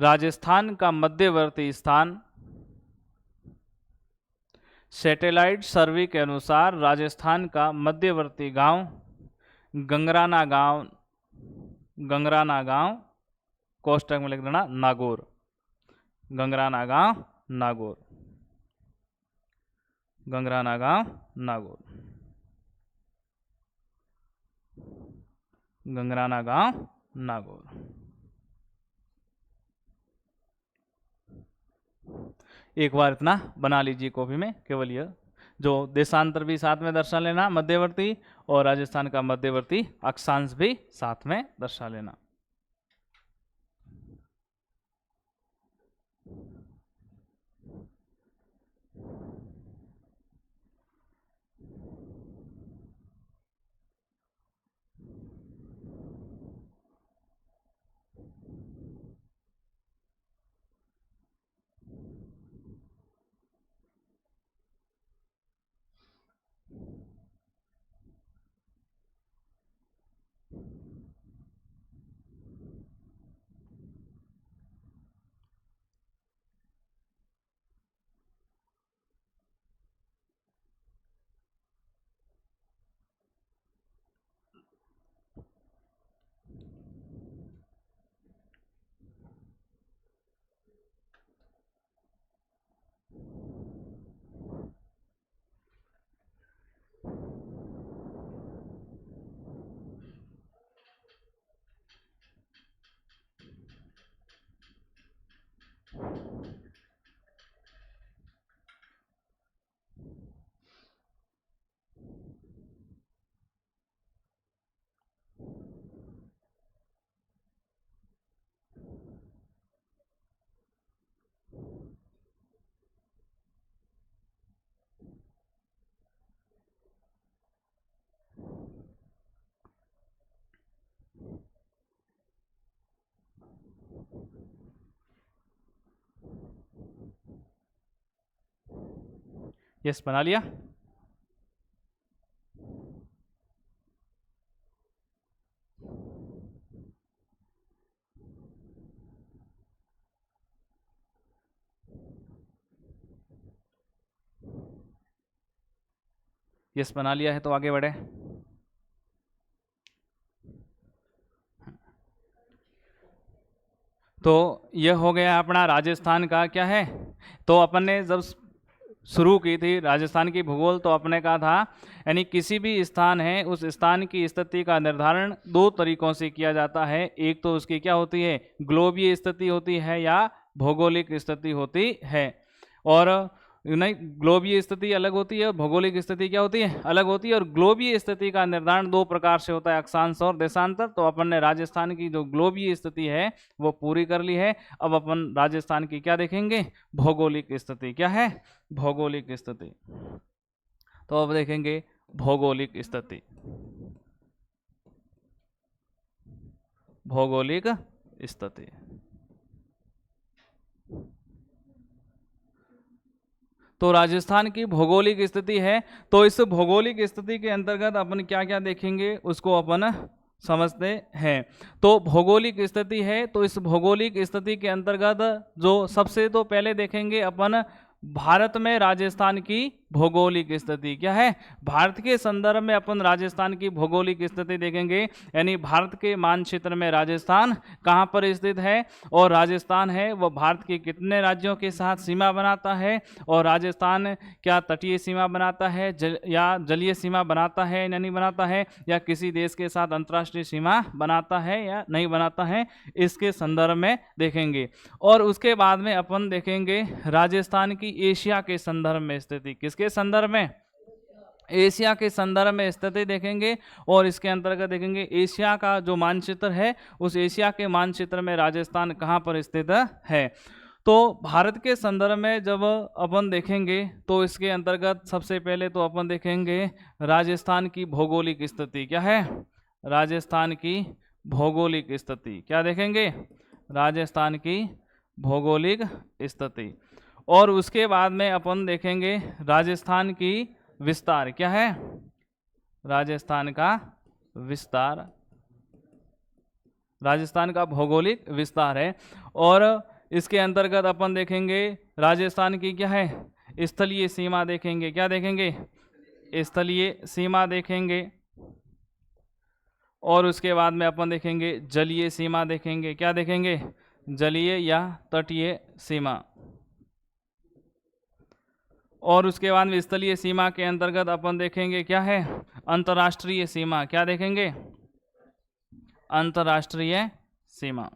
राजस्थान का मध्यवर्ती स्थान, सैटेलाइट सर्वे के अनुसार राजस्थान का मध्यवर्ती गांव गंगराना गांव कोष्टक में लिख देना नागौर, गंगराना गांव नागौर, गंगराना गांव नागौर। एक बार इतना बना लीजिए कॉपी में, केवल यह जो देशांतर भी साथ में दर्शा लेना मध्यवर्ती, और राजस्थान का मध्यवर्ती अक्षांश भी साथ में दर्शा लेना। यस बना लिया। यस बना लिया है तो आगे बढ़े। तो यह हो गया अपना राजस्थान का क्या है। तो अपन ने जब शुरू की थी राजस्थान की भूगोल तो अपने कहा था यानी किसी भी स्थान है उस स्थान की स्थिति का निर्धारण दो तरीकों से किया जाता है। एक तो उसकी क्या होती है, ग्लोबीय स्थिति होती है या भौगोलिक स्थिति होती है। और नहीं, ग्लोबीय स्थिति अलग होती है और भौगोलिक स्थिति क्या होती है, अलग होती है। और ग्लोबीय स्थिति का निर्धारण दो प्रकार से होता है, अक्षांश और देशांतर। तो अपन ने राजस्थान की जो ग्लोबीय स्थिति है वो पूरी कर ली है। अब अपन राजस्थान की क्या देखेंगे, भौगोलिक स्थिति। क्या है, भौगोलिक स्थिति। तो अब देखेंगे भौगोलिक स्थिति, भौगोलिक स्थिति। तो राजस्थान की भौगोलिक स्थिति है। तो इस भौगोलिक स्थिति के अंतर्गत अपन क्या क्या देखेंगे उसको अपन समझते हैं। तो भौगोलिक स्थिति है, तो इस भौगोलिक स्थिति के अंतर्गत जो सबसे तो पहले देखेंगे अपन भारत में राजस्थान की भौगोलिक स्थिति। क्या है, भारत के संदर्भ में अपन राजस्थान की भौगोलिक स्थिति देखेंगे। यानी भारत के मानचित्र में राजस्थान कहाँ पर स्थित है, और राजस्थान है वह भारत के कितने राज्यों के साथ सीमा बनाता है, और राजस्थान क्या तटीय सीमा बनाता है या जलीय सीमा बनाता है या नहीं बनाता है, या किसी देश के साथ अंतर्राष्ट्रीय सीमा बनाता है या नहीं बनाता है, इसके संदर्भ में देखेंगे। और उसके बाद में अपन देखेंगे राजस्थान की एशिया के संदर्भ में स्थिति। किसके संदर्भ में, एशिया के संदर्भ में स्थिति देखेंगे। और इसके अंतर्गत देखेंगे एशिया का जो मानचित्र है उस एशिया के मानचित्र में राजस्थान कहाँ पर स्थित है। तो भारत के संदर्भ में जब अपन देखेंगे तो इसके अंतर्गत सबसे पहले तो अपन देखेंगे राजस्थान की भौगोलिक स्थिति। क्या है, राजस्थान की भौगोलिक स्थिति। क्या देखेंगे, राजस्थान की भौगोलिक स्थिति। और उसके बाद में अपन देखेंगे राजस्थान की विस्तार। क्या है, राजस्थान का विस्तार, राजस्थान का भौगोलिक विस्तार है। और इसके अंतर्गत अपन देखेंगे राजस्थान की क्या है, स्थलीय सीमा देखेंगे। क्या देखेंगे, स्थलीय सीमा देखेंगे। और उसके बाद में अपन देखेंगे जलीय सीमा देखेंगे। क्या देखेंगे, जलीय या तटीय सीमा। और उसके बाद में स्थलीय सीमा के अंतर्गत अपन देखेंगे क्या है, अंतर्राष्ट्रीय सीमा। क्या देखेंगे, अंतर्राष्ट्रीय सीमा।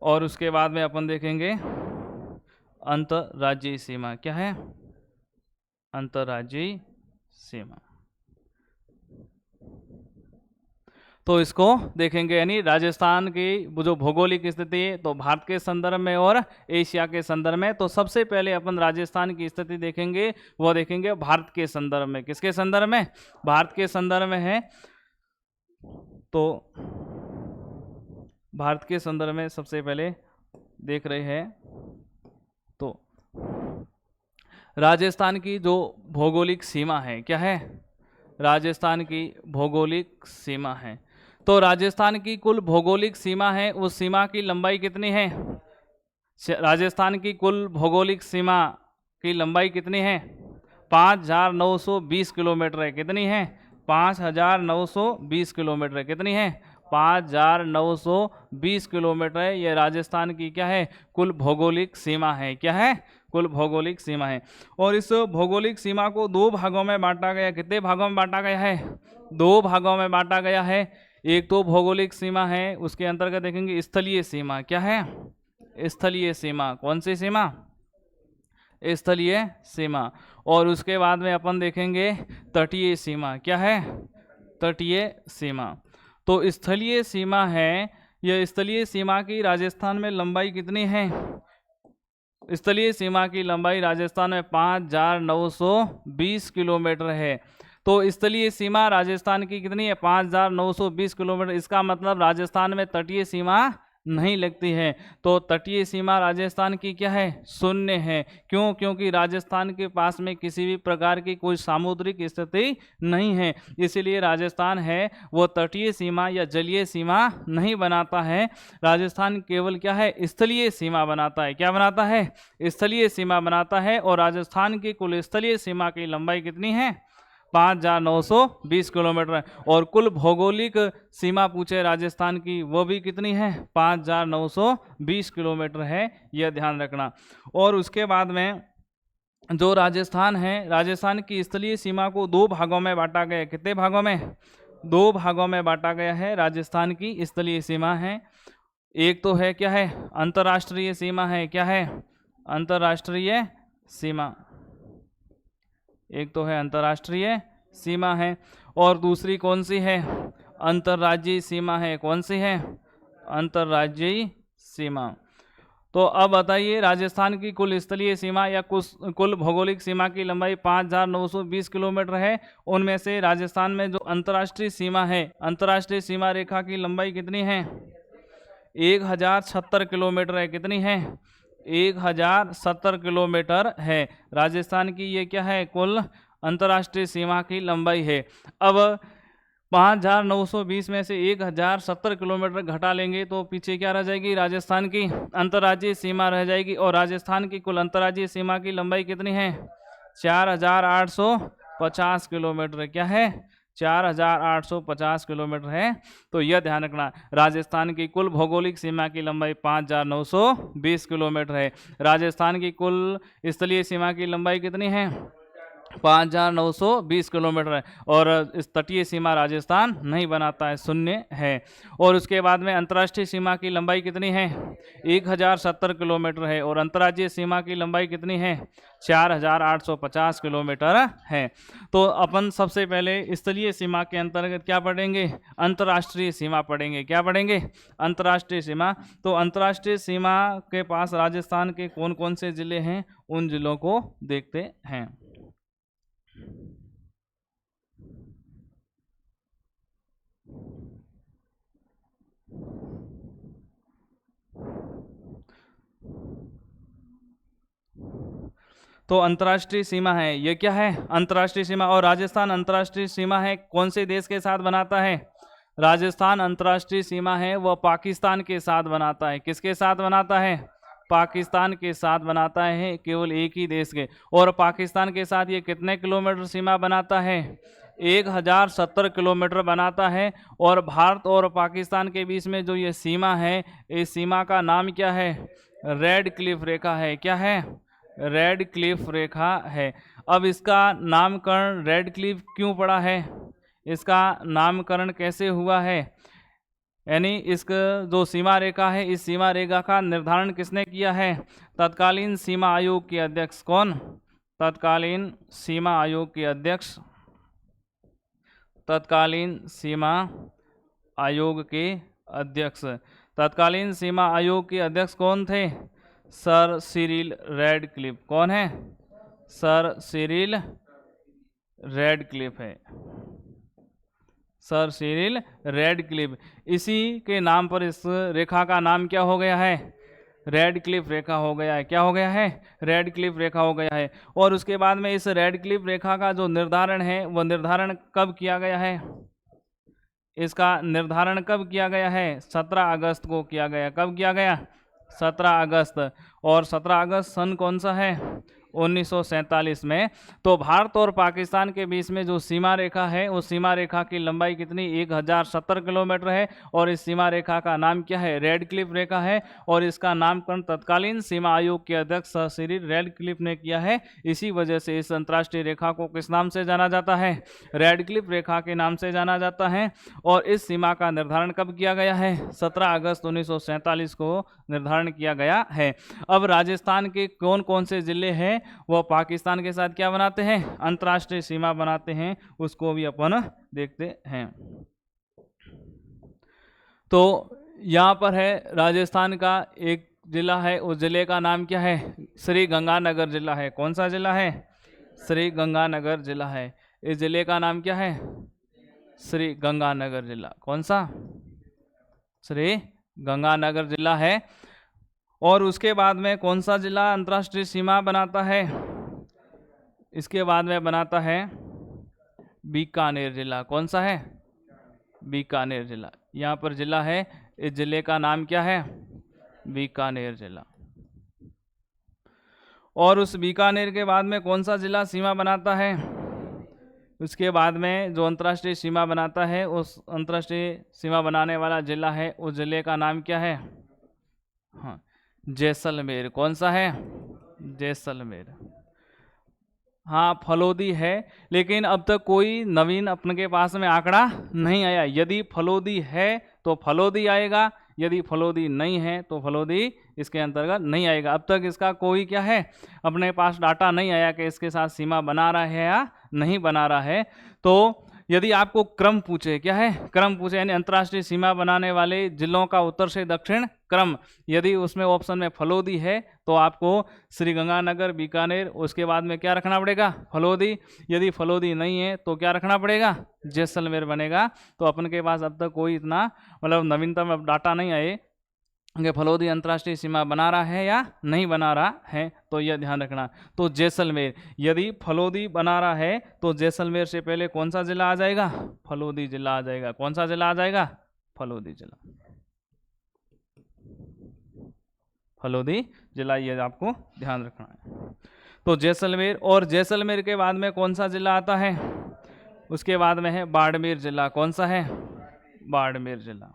और उसके बाद में अपन देखेंगे अंतर्राज्यीय सीमा। क्या है, अंतर्राज्यीय सीमा। तो इसको देखेंगे। यानी राजस्थान की जो भौगोलिक स्थिति है तो भारत के संदर्भ में और एशिया के संदर्भ में। तो सबसे पहले अपन राजस्थान की स्थिति देखेंगे, वो देखेंगे भारत के संदर्भ में। किसके संदर्भ में, भारत के संदर्भ में है। तो भारत के संदर्भ में सबसे पहले देख रहे हैं तो राजस्थान की जो भौगोलिक सीमा है। क्या है, राजस्थान की भौगोलिक सीमा है। तो राजस्थान की कुल भौगोलिक सीमा है, उस सीमा की लंबाई कितनी है, राजस्थान की कुल भौगोलिक सीमा की लंबाई कितनी है, 5920 किलोमीटर है। कितनी है, 5920 किलोमीटर है। कितनी है, 5920 किलोमीटर है। यह राजस्थान की क्या है, कुल भौगोलिक सीमा है। क्या है, कुल भौगोलिक सीमा है। और इस भौगोलिक सीमा को दो भागों में बांटा गया। कितने भागों में बांटा गया है, दो भागों में बांटा गया है। एक तो भौगोलिक सीमा है, उसके अंतर्गत देखेंगे स्थलीय सीमा। क्या है, स्थलीय सीमा। कौन सी सीमा, स्थलीय सीमा। और उसके बाद में अपन देखेंगे तटीय सीमा। क्या है, तटीय सीमा। तो स्थलीय सीमा है, यह स्थलीय सीमा की राजस्थान में लंबाई कितनी है, स्थलीय सीमा की लंबाई राजस्थान में 5920 किलोमीटर है। तो स्थलीय सीमा राजस्थान की कितनी है, 5920 किलोमीटर। इसका मतलब राजस्थान में तटीय सीमा नहीं लगती है। तो तटीय सीमा राजस्थान की क्या है, शून्य है। क्यों? क्योंकि राजस्थान के पास में किसी भी प्रकार की कोई सामुद्रिक स्थिति नहीं है, इसीलिए राजस्थान है वो तटीय सीमा या जलीय सीमा नहीं बनाता है। राजस्थान केवल क्या है, स्थलीय सीमा बनाता है। क्या बनाता है? स्थलीय सीमा बनाता है। और राजस्थान की कुल स्थलीय सीमा की लंबाई कितनी है? 5,920 किलोमीटर है। और कुल भौगोलिक सीमा पूछे राजस्थान की, वो भी कितनी है? 5,920 किलोमीटर है, यह ध्यान रखना। और उसके बाद में जो राजस्थान है, राजस्थान की स्थलीय सीमा को दो भागों में बांटा गया है। कितने भागों में? दो भागों में बांटा गया है राजस्थान की स्थलीय सीमा है। एक तो है क्या है, अंतर्राष्ट्रीय सीमा है। क्या है? अंतर्राष्ट्रीय सीमा। एक तो है अंतर्राष्ट्रीय सीमा है, और दूसरी कौन सी है? अंतर्राज्यीय सीमा है। कौन सी है? अंतर्राज्यीय सीमा। तो अब बताइए, राजस्थान की कुल स्थलीय सीमा या कुल भौगोलिक सीमा की लंबाई 5,920 किलोमीटर है। उनमें से राजस्थान में जो अंतर्राष्ट्रीय सीमा है, अंतर्राष्ट्रीय सीमा रेखा की लंबाई कितनी है? 1,070 किलोमीटर है। कितनी है? 1,070 किलोमीटर है राजस्थान की। ये क्या है? कुल अंतर्राष्ट्रीय सीमा की लंबाई है। अब 5,920 में से 1,070 किलोमीटर घटा लेंगे तो पीछे क्या रह जाएगी? राजस्थान की अंतर्राज्यीय सीमा रह जाएगी। और राजस्थान की कुल अंतर्राज्यीय सीमा की लंबाई कितनी है? 4,850 किलोमीटर। क्या है? 4,850 किलोमीटर है। तो यह ध्यान रखना, राजस्थान की कुल भौगोलिक सीमा की लंबाई 5,920 किलोमीटर है। राजस्थान की कुल स्थलीय सीमा की लंबाई कितनी है? 5,920 किलोमीटर है। और इस तटीय सीमा राजस्थान नहीं बनाता है, शून्य है। और उसके बाद में अंतर्राष्ट्रीय सीमा की लंबाई कितनी है? 1,070 किलोमीटर है। और अंतर्राज्यीय सीमा की लंबाई कितनी है? 4,850 किलोमीटर है। तो अपन सबसे पहले स्थलीय सीमा के अंतर्गत क्या पढ़ेंगे? अंतर्राष्ट्रीय सीमा पढ़ेंगे। क्या पढ़ेंगे? अंतर्राष्ट्रीय सीमा। तो अंतर्राष्ट्रीय सीमा के पास राजस्थान के कौन कौन से जिले हैं, उन जिलों को देखते हैं। तो अंतर्राष्ट्रीय सीमा है, ये क्या है? अंतर्राष्ट्रीय सीमा। और राजस्थान अंतर्राष्ट्रीय सीमा है कौन से देश के साथ बनाता है? राजस्थान अंतर्राष्ट्रीय सीमा है वह पाकिस्तान के साथ बनाता है। किसके साथ बनाता है? पाकिस्तान के साथ बनाता है, केवल एक ही देश के। और पाकिस्तान के साथ ये कितने किलोमीटर सीमा बनाता है? 1,070 किलोमीटर बनाता है। और भारत और पाकिस्तान के बीच में जो ये सीमा है, इस सीमा का नाम क्या है? रेड क्लिफ रेखा है। क्या है? रेड क्लिफ रेखा है। अब इसका नामकरण रेड क्लिफ क्यों पड़ा है? इसका नामकरण कैसे हुआ है? यानी इसका जो सीमा रेखा है, इस सीमा रेखा का निर्धारण किसने किया है? तत्कालीन सीमा आयोग के अध्यक्ष। कौन? तत्कालीन सीमा आयोग के अध्यक्ष, तत्कालीन सीमा आयोग के अध्यक्ष। तत्कालीन सीमा आयोग के अध्यक्ष कौन थे? Sir Cyril Radcliffe. कौन है? सर सिरिल रैडक्लिफ है। Sir Cyril Radcliffe. इसी के नाम पर इस रेखा का नाम क्या हो गया है? रैडक्लिफ रेखा हो गया है। क्या हो गया है? रैडक्लिफ रेखा हो गया है। और उसके बाद में इस रैडक्लिफ रेखा का जो निर्धारण है, वह निर्धारण कब किया गया है? इसका निर्धारण कब किया गया है? 17 अगस्त को किया गया। कब किया गया? 17 अगस्त। और 17 अगस्त सन कौन सा है? 1947 में। तो भारत और पाकिस्तान के बीच में जो सीमा रेखा है, उस सीमा रेखा की लंबाई कितनी? 1,070 किलोमीटर है। और इस सीमा रेखा का नाम क्या है? रैडक्लिफ रेखा है। और इसका नामकरण तत्कालीन सीमा आयोग के अध्यक्ष सर सिरिल रैडक्लिफ ने किया है। इसी वजह से इस अंतर्राष्ट्रीय रेखा को किस नाम से जाना जाता है? रैडक्लिफ रेखा के नाम से जाना जाता है। और इस सीमा का निर्धारण कब किया गया है? 17 अगस्त 1947 को निर्धारण किया गया है। अब राजस्थान के कौन कौन से जिले हैं वह पाकिस्तान के साथ क्या बनाते हैं? अंतर्राष्ट्रीय सीमा बनाते हैं, उसको भी अपन देखते हैं। तो यहाँ पर है राजस्थान का एक जिला है, उस जिले का नाम क्या है? श्री गंगानगर जिला है। कौन सा जिला है? श्री गंगानगर जिला है। इस जिले का नाम क्या है? श्री गंगानगर जिला। कौन सा? श्री गंगानगर जिला है। और उसके बाद में कौन सा जिला अंतर्राष्ट्रीय सीमा बनाता है? इसके बाद में बनाता है बीकानेर जिला। कौन सा है? बीकानेर जिला। यहाँ पर जिला है, इस जिले का नाम क्या है? बीकानेर जिला। और उस बीकानेर के बाद में कौन सा जिला सीमा बनाता है? उसके बाद में जो अंतर्राष्ट्रीय सीमा बनाता है, उस अंतर्राष्ट्रीय सीमा बनाने वाला जिला है, उस जिले का नाम क्या है? हाँ, जैसलमेर। कौन सा है? जैसलमेर। हाँ, फलोदी है, लेकिन अब तक कोई नवीन अपने के पास में आंकड़ा नहीं आया। यदि फलोदी है तो फलोदी आएगा, यदि फलोदी नहीं है तो फलोदी इसके अंतर्गत नहीं आएगा। अब तक इसका कोई क्या है, अपने पास डाटा नहीं आया कि इसके साथ सीमा बना रहा है या नहीं बना रहा है। तो यदि आपको क्रम पूछे, क्या है? क्रम पूछे, यानी अंतर्राष्ट्रीय सीमा बनाने वाले जिलों का उत्तर से दक्षिण क्रम, यदि उसमें ऑप्शन में फलोदी है तो आपको श्रीगंगानगर, बीकानेर, उसके बाद में क्या रखना पड़ेगा? फलोदी। यदि फलोदी नहीं है तो क्या रखना पड़ेगा? जैसलमेर बनेगा। तो अपन के पास अब तक कोई इतना मतलब नवीनतम अब डाटा नहीं आए कि फलोदी अंतर्राष्ट्रीय सीमा बना रहा है या नहीं बना रहा है, तो यह ध्यान रखना। तो जैसलमेर, यदि फलोदी बना रहा है तो जैसलमेर से पहले कौन सा जिला आ जाएगा? फलोदी जिला आ जाएगा। कौन सा जिला आ जाएगा? फलोदी जिला। फलोदी जिला, ये आपको ध्यान रखना है। तो जैसलमेर, और जैसलमेर के बाद में कौन सा जिला आता है? उसके बाद में है बाड़मेर जिला। कौन सा है? बाड़मेर जिला।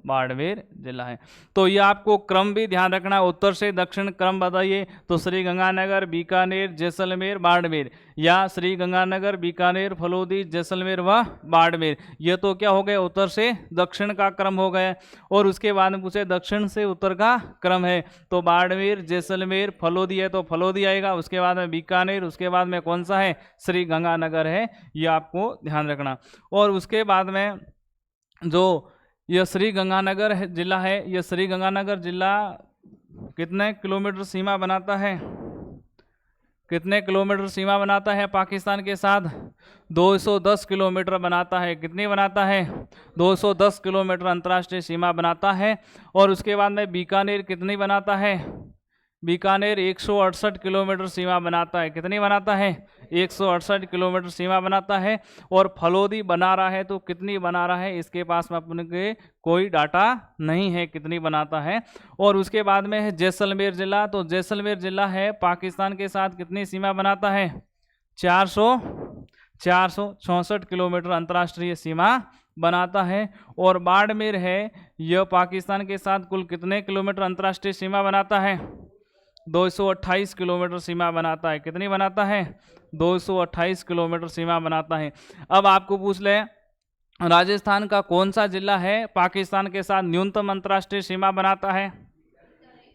बाड़मेर जिला है। तो ये आपको क्रम भी ध्यान रखना है, उत्तर से दक्षिण क्रम बताइए। तो श्री गंगानगर, बीकानेर, जैसलमेर, बाड़मेर, या श्री गंगानगर, बीकानेर, फलोदी, जैसलमेर व बाड़मेर। ये तो क्या हो गया? उत्तर से दक्षिण का क्रम हो गया। और उसके बाद में पूछे दक्षिण से उत्तर का क्रम है, तो बाड़मेर, जैसलमेर, फलोदी है तो फलोदी आएगा। उसके बाद में बीकानेर, उसके बाद में कौन सा है? श्री गंगानगर है। ये आपको ध्यान रखना। और उसके बाद में जो यह श्री गंगानगर जिला है, यह श्री गंगानगर जिला कितने किलोमीटर सीमा बनाता है? कितने किलोमीटर सीमा बनाता है पाकिस्तान के साथ? 210 किलोमीटर बनाता है। कितनी बनाता है? 210 किलोमीटर अंतर्राष्ट्रीय सीमा बनाता है। और उसके बाद में बीकानेर कितनी बनाता है? बीकानेर 168 किलोमीटर सीमा बनाता है। कितनी बनाता है? 168 किलोमीटर सीमा बनाता है। और फलोदी बना रहा है तो कितनी बना रहा है, इसके पास में अपने के कोई डाटा नहीं है कितनी बनाता है। और उसके बाद में है जैसलमेर जिला। तो जैसलमेर जिला है पाकिस्तान के साथ कितनी सीमा बनाता है? 464 किलोमीटर अंतर्राष्ट्रीय सीमा बनाता है। और बाड़मेर है, यह पाकिस्तान के साथ कुल कितने किलोमीटर अंतर्राष्ट्रीय सीमा बनाता है? 228 किलोमीटर सीमा बनाता है। कितनी बनाता है? 228 किलोमीटर सीमा बनाता है। अब आपको पूछ ले, राजस्थान का कौन सा जिला है पाकिस्तान के साथ न्यूनतम अंतर्राष्ट्रीय सीमा बनाता है?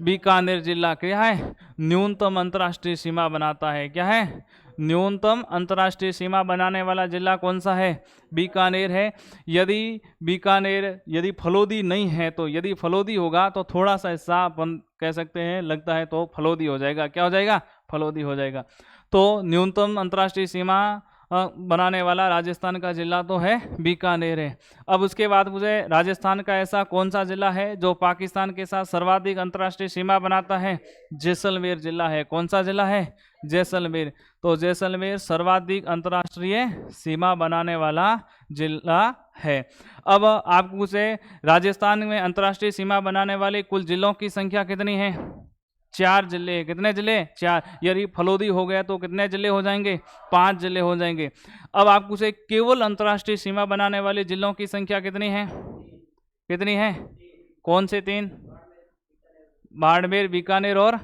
बीकानेर जिला क्या है? न्यूनतम अंतर्राष्ट्रीय सीमा बनाता है। क्या है? न्यूनतम अंतर्राष्ट्रीय सीमा बनाने वाला जिला कौन सा है? बीकानेर है। यदि बीकानेर, यदि फलोदी नहीं है तो, यदि फलोदी होगा तो थोड़ा सा हिस्सा अपन कह सकते हैं लगता है तो फलोदी हो जाएगा। क्या हो जाएगा? फलोदी हो जाएगा। तो न्यूनतम अंतर्राष्ट्रीय सीमा बनाने वाला राजस्थान का जिला तो है बीकानेर है। अब उसके बाद मुझे राजस्थान का ऐसा कौन सा जिला है जो पाकिस्तान के साथ सर्वाधिक अंतर्राष्ट्रीय सीमा बनाता है? जैसलमेर जिला है। कौन सा जिला है? जैसलमेर। तो जैसलमेर सर्वाधिक अंतर्राष्ट्रीय सीमा बनाने वाला जिला है। अब आप पूछे राजस्थान में अंतर्राष्ट्रीय सीमा बनाने वाले कुल जिलों की संख्या कितनी है? 4 जिले। कितने जिले? 4। यदि फलोदी हो गया तो कितने जिले हो जाएंगे? 5 जिले हो जाएंगे। अब आप पूछे केवल अंतर्राष्ट्रीय सीमा बनाने वाले जिलों की संख्या कितनी है? कितनी है? कौन से 3? बाड़मेर, बीकानेर और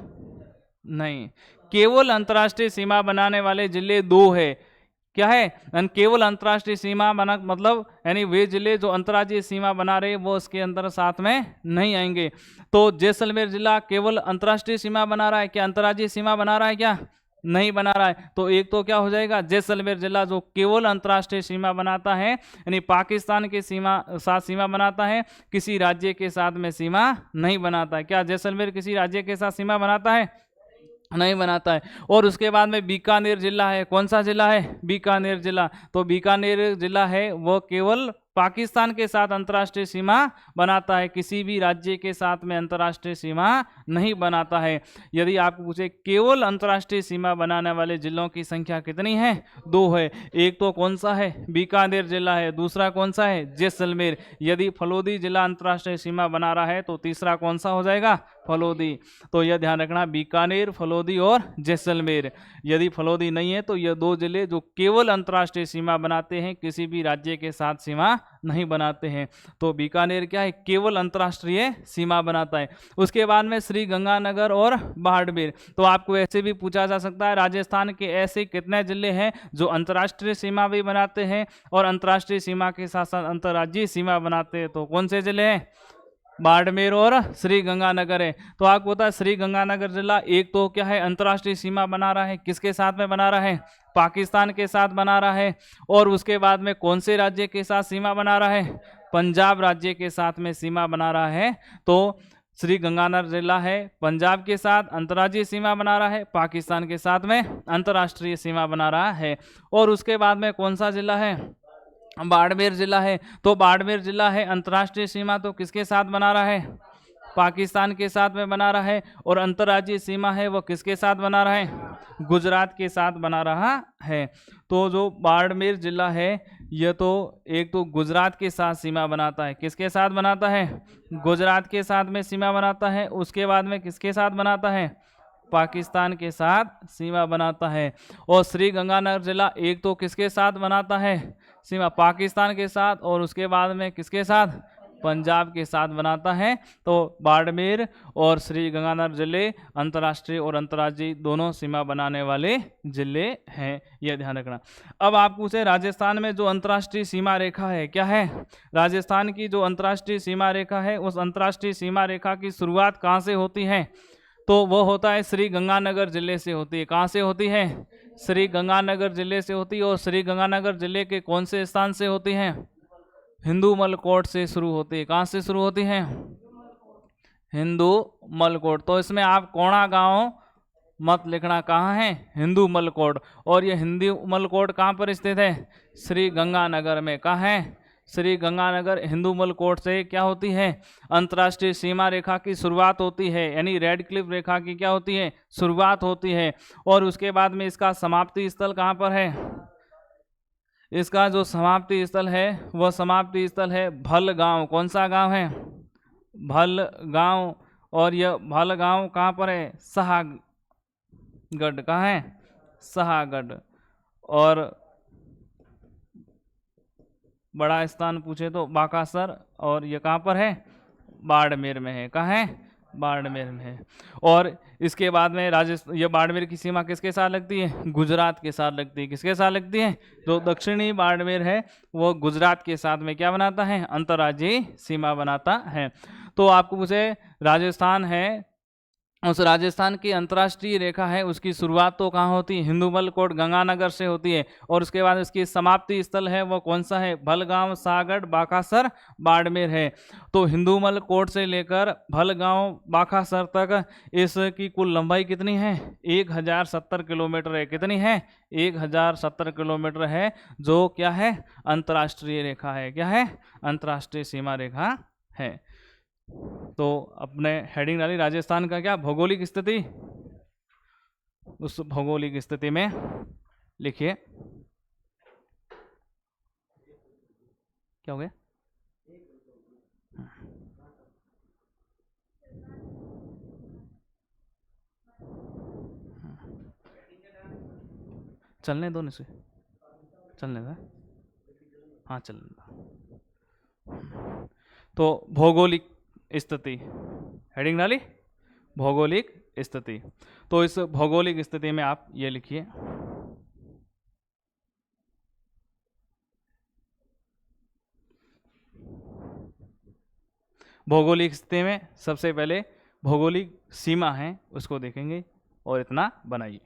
नहीं, केवल अंतर्राष्ट्रीय सीमा बनाने वाले जिले 2 है। क्या है? केवल अंतर्राष्ट्रीय सीमा बना मतलब यानी वे जिले जो अंतर्राज्यीय सीमा बना रहे वो इसके अंदर साथ में नहीं आएंगे। तो जैसलमेर जिला केवल अंतर्राष्ट्रीय सीमा बना रहा है क्या? अंतर्राज्यीय सीमा बना रहा है क्या? नहीं बना रहा है। तो एक तो क्या हो जाएगा? जैसलमेर जिला जो केवल अंतर्राष्ट्रीय सीमा बनाता है, यानी पाकिस्तान के साथ सीमा बनाता है, किसी राज्य के साथ में सीमा नहीं बनाता है। क्या जैसलमेर किसी राज्य के साथ सीमा बनाता है? नहीं बनाता है। और उसके बाद में बीकानेर जिला है। कौन सा जिला है? बीकानेर जिला। तो बीकानेर जिला है वो केवल पाकिस्तान के साथ अंतर्राष्ट्रीय सीमा बनाता है, किसी भी राज्य के साथ में अंतर्राष्ट्रीय सीमा नहीं बनाता है। यदि आपको पूछे केवल अंतर्राष्ट्रीय सीमा बनाने वाले जिलों की संख्या कितनी है, 2 है। एक तो कौन सा है, बीकानेर जिला है, दूसरा कौन सा है, जैसलमेर। यदि फलोदी जिला अंतर्राष्ट्रीय सीमा बना रहा है तो तीसरा कौन सा हो जाएगा, फलोदी। तो यह ध्यान रखना, बीकानेर, फलोदी और जैसलमेर। यदि फलोदी नहीं है तो ये 2 जिले जो केवल अंतर्राष्ट्रीय सीमा बनाते हैं, किसी भी राज्य के साथ सीमा नहीं बनाते हैं। तो बीकानेर क्या है, केवल अंतर्राष्ट्रीय सीमा बनाता है। उसके बाद में श्री गंगानगर और बाड़मेर। तो आपको ऐसे भी पूछा जा सकता है, राजस्थान के ऐसे कितने जिले हैं जो अंतर्राष्ट्रीय सीमा भी बनाते हैं और अंतर्राष्ट्रीय सीमा के साथ साथ अंतर्राज्यीय सीमा बनाते हैं, तो कौन से जिले हैं, बाड़मेर और श्री गंगानगर है। तो आपको पता है श्री गंगानगर जिला एक तो क्या है, अंतर्राष्ट्रीय सीमा बना रहा है, किसके साथ में बना रहा है, पाकिस्तान के साथ बना रहा है। और उसके बाद में कौन से राज्य के साथ सीमा बना रहा है, पंजाब राज्य के साथ में सीमा बना रहा है। तो श्री गंगानगर जिला है, पंजाब के साथ अंतर्राज्यीय सीमा बना रहा है, पाकिस्तान के साथ में अंतर्राष्ट्रीय सीमा बना रहा है। और उसके बाद में कौन सा जिला है, बाड़मेर जिला है। तो बाड़मेर जिला है, अंतर्राष्ट्रीय सीमा तो किसके साथ बना रहा है, पाकिस्तान के साथ में बना रहा है। और अंतर्राज्यीय सीमा है वो किसके साथ बना रहा है, गुजरात के साथ बना रहा है। तो जो बाड़मेर जिला है यह तो एक तो गुजरात के साथ सीमा बनाता है, किसके साथ बनाता है, गुजरात के साथ में सीमा बनाता है। उसके बाद में किसके साथ बनाता है, पाकिस्तान के साथ सीमा बनाता है। और श्री गंगानगर जिला एक तो किसके साथ बनाता है सीमा, पाकिस्तान के साथ, और उसके बाद में किसके साथ, पंजाब के साथ बनाता है। तो बाड़मेर और श्री गंगानगर जिले अंतर्राष्ट्रीय और अंतर्राज्यीय दोनों सीमा बनाने वाले जिले हैं, यह ध्यान रखना। अब आप पूछे राजस्थान में जो अंतर्राष्ट्रीय सीमा रेखा है क्या है, राजस्थान की जो अंतर्राष्ट्रीय सीमा रेखा है उस अंतर्राष्ट्रीय सीमा रेखा की शुरुआत कहाँ से होती है, तो वो होता है श्री गंगानगर जिले से होती है। कहाँ से होती है, श्री गंगानगर जिले से होती है। और श्री गंगानगर जिले के कौन से स्थान से होती है, हिंदूमल कोट से शुरू होती है। कहाँ से शुरू होती है, हिंदूमल कोट। तो इसमें आप कोणा गांव मत लिखना, कहाँ है, हिंदूमल कोट। और ये हिंदूमल कोट कहाँ पर स्थित है, श्री गंगानगर में। कहाँ है, श्री गंगानगर। हिंदूमल कोट से क्या होती है, अंतर्राष्ट्रीय सीमा रेखा की शुरुआत होती है, यानी रेड क्लिफ रेखा की क्या होती है, शुरुआत होती है। और उसके बाद में इसका समाप्ति स्थल कहाँ पर है, इसका जो समाप्ति स्थल है वह समाप्ति स्थल है भल गांव। कौन सा गांव है, भल गांव। और यह भल गांव कहाँ पर है, सहागढ़। कहाँ है, सहागढ़। और बड़ा स्थान पूछे तो बाकासर, और ये कहाँ पर है, बाड़मेर में है। कहाँ है, बाड़मेर में है। और इसके बाद में राजस्थान, ये बाड़मेर की सीमा किसके साथ लगती है, गुजरात के साथ लगती है। किसके साथ लगती है, जो दक्षिणी बाड़मेर है वो गुजरात के साथ में क्या बनाता है, अंतर्राज्यीय सीमा बनाता है। तो आपको पूछे राजस्थान है, उस राजस्थान की अंतर्राष्ट्रीय रेखा है उसकी शुरुआत तो कहाँ होती है, हिंदूमल कोट गंगानगर से होती है। और उसके बाद उसकी समाप्ति स्थल है वो कौन सा है, भलगांव, सागढ़, बाकासर, बाड़मेर है। तो हिंदूमल कोट से लेकर भलगांव, बाकासर तक इसकी कुल लंबाई कितनी है, 1070 किलोमीटर है। कितनी है, 1070 किलोमीटर है, जो क्या है, अंतर्राष्ट्रीय रेखा है। क्या है, अंतर्राष्ट्रीय सीमा रेखा है। तो अपने हेडिंग डाली राजस्थान का क्या भौगोलिक स्थिति, उस भौगोलिक स्थिति में लिखिए क्या हो गया, चलने दो इसे, चलने दो, हाँ चलने दो। तो भौगोलिक स्थिति, हेडिंग डाली भौगोलिक स्थिति। तो इस भौगोलिक स्थिति में आप ये लिखिए, भौगोलिक स्थिति में सबसे पहले भौगोलिक सीमा है उसको देखेंगे और इतना बनाइए।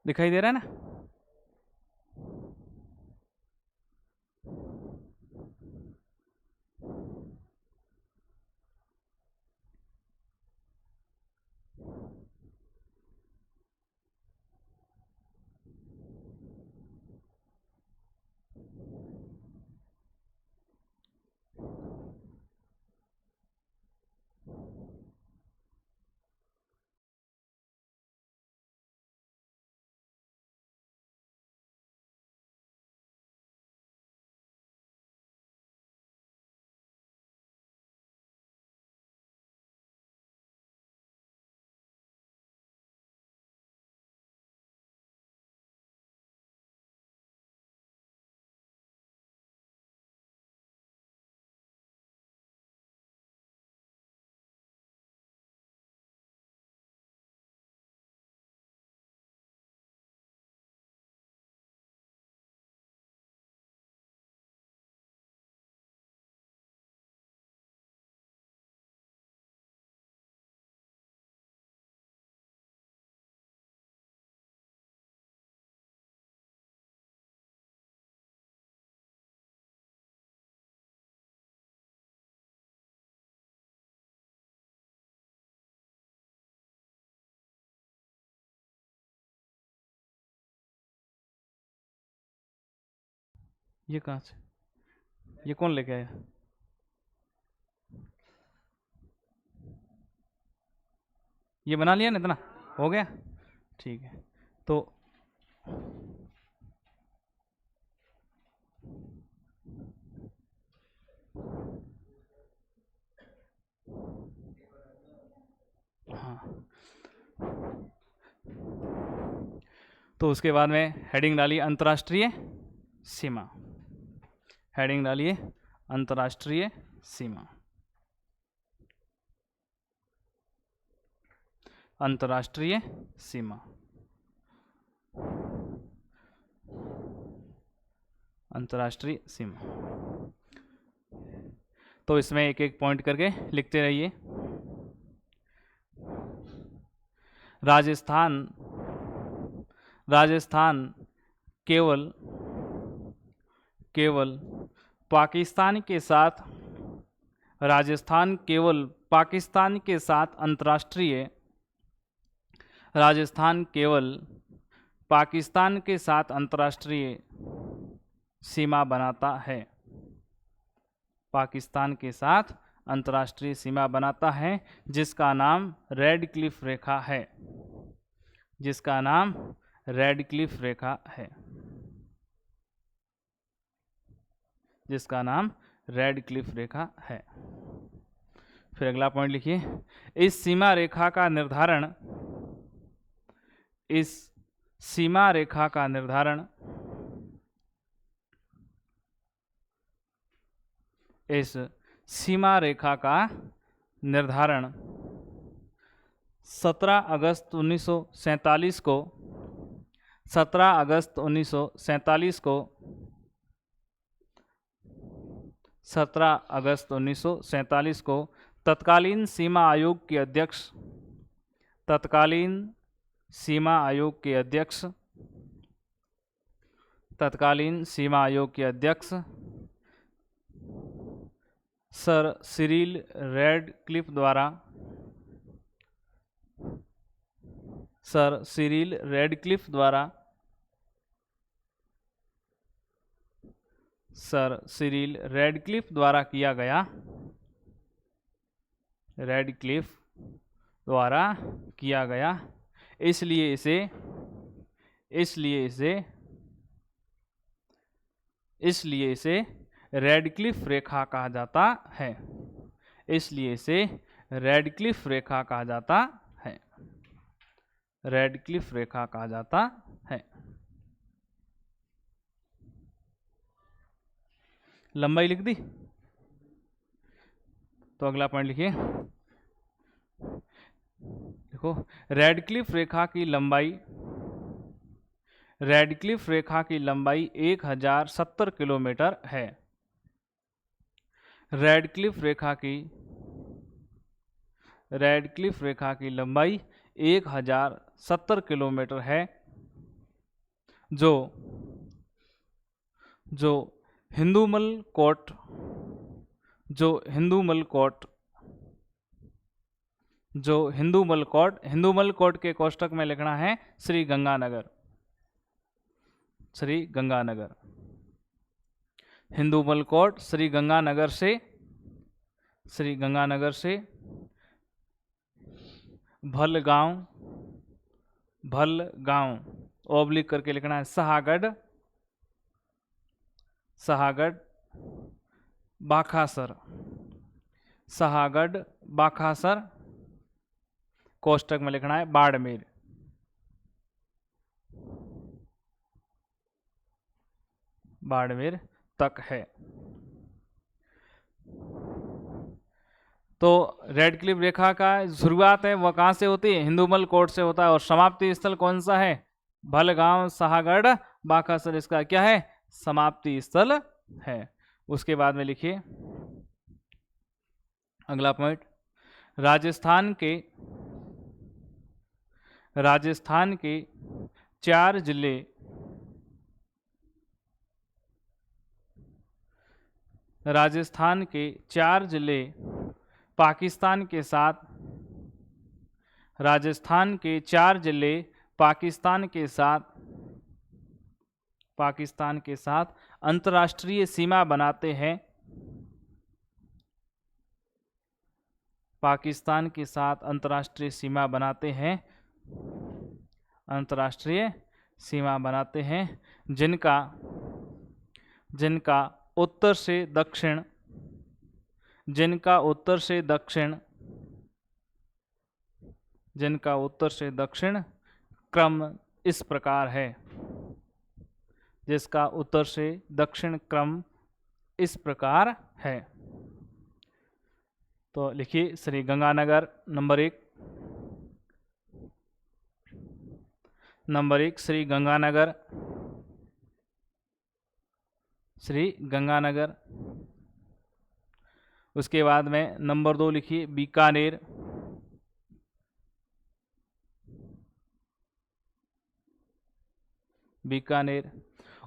दिखाई दे रहा है ना, ये कहाँ से, ये कौन लेके आया? ये बना लिया ना, इतना हो गया, ठीक है। तो हाँ, तो उसके बाद में हेडिंग डालिए अंतर्राष्ट्रीय सीमा, हेडिंग डालिए अंतर्राष्ट्रीय सीमा, अंतर्राष्ट्रीय सीमा, अंतर्राष्ट्रीय सीमा। तो इसमें एक एक पॉइंट करके लिखते रहिए। राजस्थान, राजस्थान केवल पाकिस्तान के साथ, राजस्थान केवल पाकिस्तान के साथ अंतर्राष्ट्रीय, राजस्थान केवल पाकिस्तान के साथ अंतर्राष्ट्रीय सीमा बनाता है, पाकिस्तान के साथ अंतर्राष्ट्रीय सीमा बनाता है, जिसका नाम रेड क्लिफ रेखा है, जिसका नाम रेड क्लिफ रेखा है, जिसका नाम रेड क्लिफ रेखा है। फिर अगला पॉइंट लिखिए, इस सीमा रेखा का निर्धारण, इस सीमा रेखा का निर्धारण, इस सीमा रेखा का निर्धारण 17 अगस्त 1947 को, 17 अगस्त 1947 को, 17 अगस्त 1947 को तत्कालीन सीमा आयोग के अध्यक्ष, तत्कालीन सीमा आयोग के अध्यक्ष, तत्कालीन सीमा आयोग के अध्यक्ष सर सिरिल रेडक्लिफ द्वारा, सर सिरिल रेडक्लिफ द्वारा, सर सिरिल रेडक्लिफ द्वारा किया गया, रेडक्लिफ द्वारा किया गया, इसलिए इसे, इसलिए इसे, इसलिए इसे रेडक्लिफ रेखा कहा जाता है, इसलिए इसे रेडक्लिफ रेखा कहा जाता है, रेडक्लिफ रेखा कहा जाता है। लंबाई लिख दी, तो अगला पॉइंट लिखिए, देखो रेडक्लिफ रेखा की लंबाई, रेडक्लिफ रेखा की लंबाई 1070 किलोमीटर है, रेडक्लिफ रेखा की, रेडक्लिफ रेखा की लंबाई 1070 किलोमीटर है, जो जो हिंदूमल कोट, जो हिंदूमल कोट, जो हिंदूमल कोट, हिंदूमल कोट के कोष्टक में लिखना है श्री गंगानगर, श्री गंगानगर, हिंदूमल कोट श्री गंगानगर से, श्री गंगानगर से भलगांव, भलगांव ओब्लिक करके लिखना है सहागढ़, सहागढ़ बाखासर, सहागढ़ बाखासर, कोष्टक में लिखना है बाड़मेर, बाड़मेर तक है। तो रेडक्लिफ रेखा का शुरुआत है वह कहाँ से होती है, हिंदूमल कोट से होता है, और समाप्ति स्थल कौन सा है, भलगांव सहागढ़ बाखासर, इसका क्या है, समाप्ति स्थल है। उसके बाद में लिखिए अगला पॉइंट, राजस्थान के, राजस्थान के 4 जिले, राजस्थान के 4 जिले पाकिस्तान के साथ, राजस्थान के 4 जिले पाकिस्तान के साथ, पाकिस्तान के साथ अंतर्राष्ट्रीय सीमा बनाते हैं, पाकिस्तान के साथ अंतर्राष्ट्रीय सीमा बनाते हैं, अंतर्राष्ट्रीय सीमा बनाते हैं, जिनका उत्तर से दक्षिण, जिनका उत्तर से दक्षिण क्रम इस प्रकार है, जिसका उत्तर से दक्षिण क्रम इस प्रकार है। तो लिखिए श्री गंगानगर नंबर एक, श्री गंगानगर। उसके बाद में नंबर 2 लिखिए बीकानेर,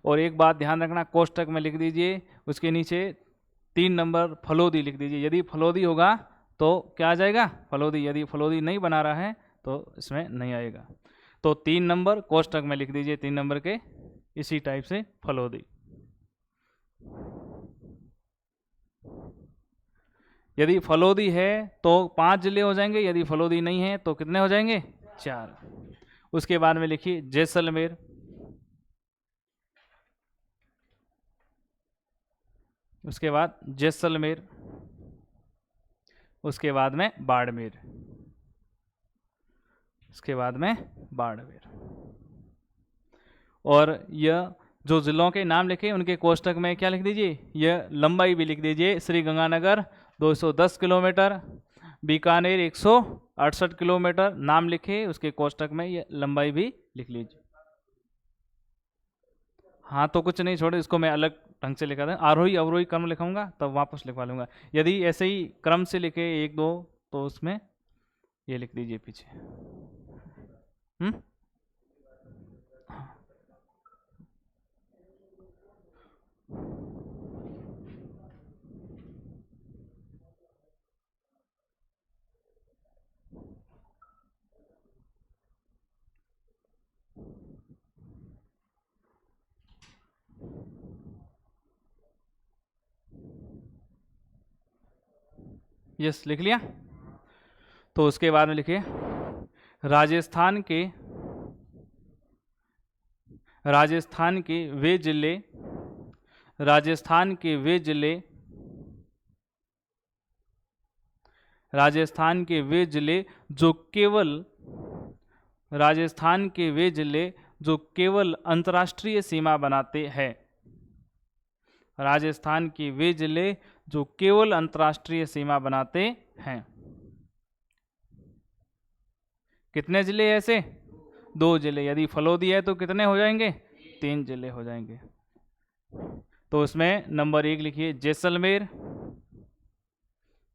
और एक बात ध्यान रखना, कोष्टक में लिख दीजिए, उसके नीचे 3 नंबर फलोदी लिख दीजिए। यदि फलोदी होगा तो क्या आ जाएगा, फलोदी। यदि फलोदी नहीं बना रहा है तो इसमें नहीं आएगा। तो 3 नंबर कोष्टक में लिख दीजिए, 3 नंबर के इसी टाइप से फलोदी। यदि फलोदी है तो 5 जिले हो जाएंगे, यदि फलोदी नहीं है तो कितने हो जाएंगे, 4। उसके बाद में लिखिए जैसलमेर, उसके बाद जैसलमेर, उसके बाद में बाड़मेर, उसके बाद में बाड़मेर। और यह जो जिलों के नाम लिखे उनके कोष्टक में क्या लिख दीजिए, यह लंबाई भी लिख दीजिए। श्री गंगानगर 210 किलोमीटर, बीकानेर 168 किलोमीटर नाम लिखे, उसके कोष्टक में यह लंबाई भी लिख लीजिए। हाँ तो कुछ नहीं छोड़े, इसको मैं अलग ढंग से लिखा था, आरोही अवरोही क्रम लिखूंगा तब वापस लिखवा लूंगा। यदि ऐसे ही क्रम से लिखे 1 2 तो उसमें ये लिख दीजिए पीछे। यस लिख लिया। तो उसके बाद में लिखिए राजस्थान के वे जिले, राजस्थान के वे जिले जो केवल अंतर्राष्ट्रीय सीमा बनाते हैं, राजस्थान के वे जिले जो केवल अंतर्राष्ट्रीय सीमा बनाते हैं। कितने जिले ऐसे, 2 जिले। यदि फलोदी है तो कितने हो जाएंगे, 3 जिले हो जाएंगे। तो उसमें नंबर 1 लिखिए जैसलमेर,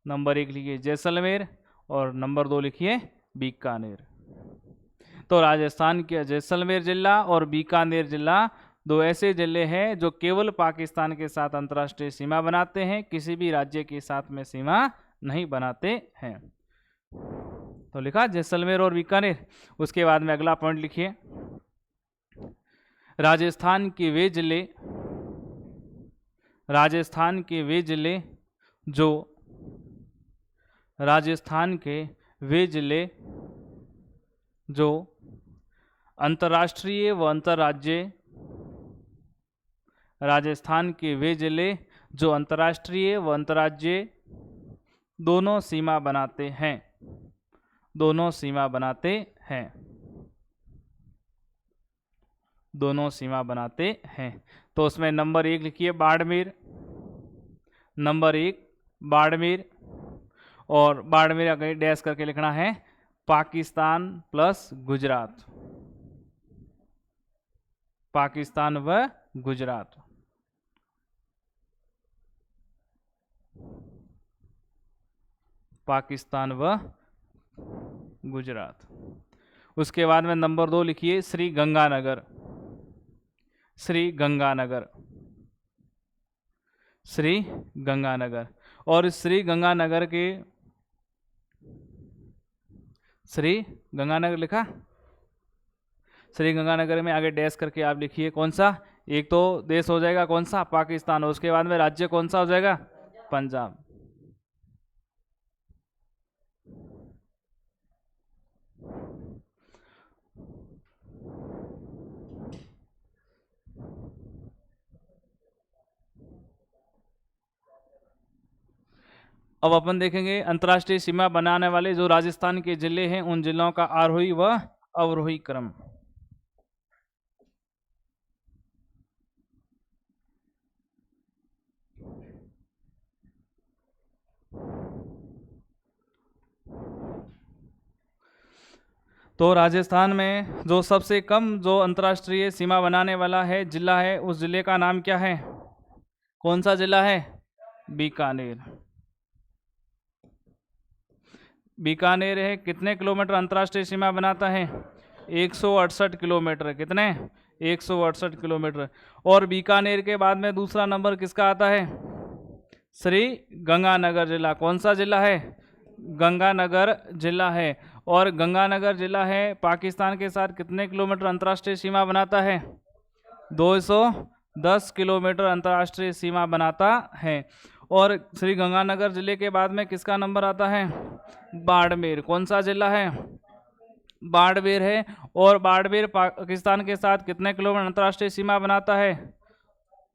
नंबर 1 लिखिए जैसलमेर, और नंबर 2 लिखिए बीकानेर। तो राजस्थान के जैसलमेर जिला और बीकानेर जिला 2 ऐसे जिले हैं जो केवल पाकिस्तान के साथ अंतर्राष्ट्रीय सीमा बनाते हैं, किसी भी राज्य के साथ में सीमा नहीं बनाते हैं। तो लिखा जैसलमेर और बीकानेर। उसके बाद में अगला पॉइंट लिखिए राजस्थान के वे जिले जो अंतर्राष्ट्रीय व अंतर्राज्यीय, राजस्थान के वे जिले जो अंतर्राष्ट्रीय व अंतर्राज्यीय दोनों सीमा बनाते हैं, दोनों सीमा बनाते हैं। तो उसमें नंबर 1 लिखिए बाड़मेर, नंबर 1 बाड़मेर, और बाड़मेर अगर डैश करके लिखना है पाकिस्तान प्लस गुजरात, पाकिस्तान व गुजरात। पाकिस्तान व गुजरात। उसके बाद में नंबर 2 लिखिए श्री गंगानगर, श्री गंगानगर, श्री गंगानगर। और इस श्री गंगानगर के, श्री गंगानगर लिखा, श्री गंगानगर में आगे डैश करके आप लिखिए कौन सा, एक तो देश हो जाएगा कौन सा, पाकिस्तान, उसके बाद में राज्य कौन सा हो जाएगा, पंजाब। अब अपन देखेंगे अंतर्राष्ट्रीय सीमा बनाने वाले जो राजस्थान के जिले हैं उन जिलों का आरोही व अवरोही क्रम। तो राजस्थान में जो सबसे कम जो अंतर्राष्ट्रीय सीमा बनाने वाला है जिला है, उस जिले का नाम क्या है, कौन सा जिला है, बीकानेर। बीकानेर है, कितने किलोमीटर अंतर्राष्ट्रीय सीमा बनाता है, 168 किलोमीटर। कितने, 168 किलोमीटर। और बीकानेर के बाद में दूसरा नंबर किसका आता है, श्री गंगानगर जिला। कौन सा जिला है, गंगानगर जिला है। और गंगानगर जिला है पाकिस्तान के साथ कितने किलोमीटर अंतर्राष्ट्रीय सीमा बनाता है, 210 किलोमीटर अंतर्राष्ट्रीय सीमा बनाता है। और श्री गंगानगर जिले के बाद में किसका नंबर आता है, बाड़मेर। कौन सा जिला है, बाड़मेर है। और बाड़मेर पाकिस्तान के साथ कितने किलोमीटर अंतर्राष्ट्रीय सीमा बनाता है,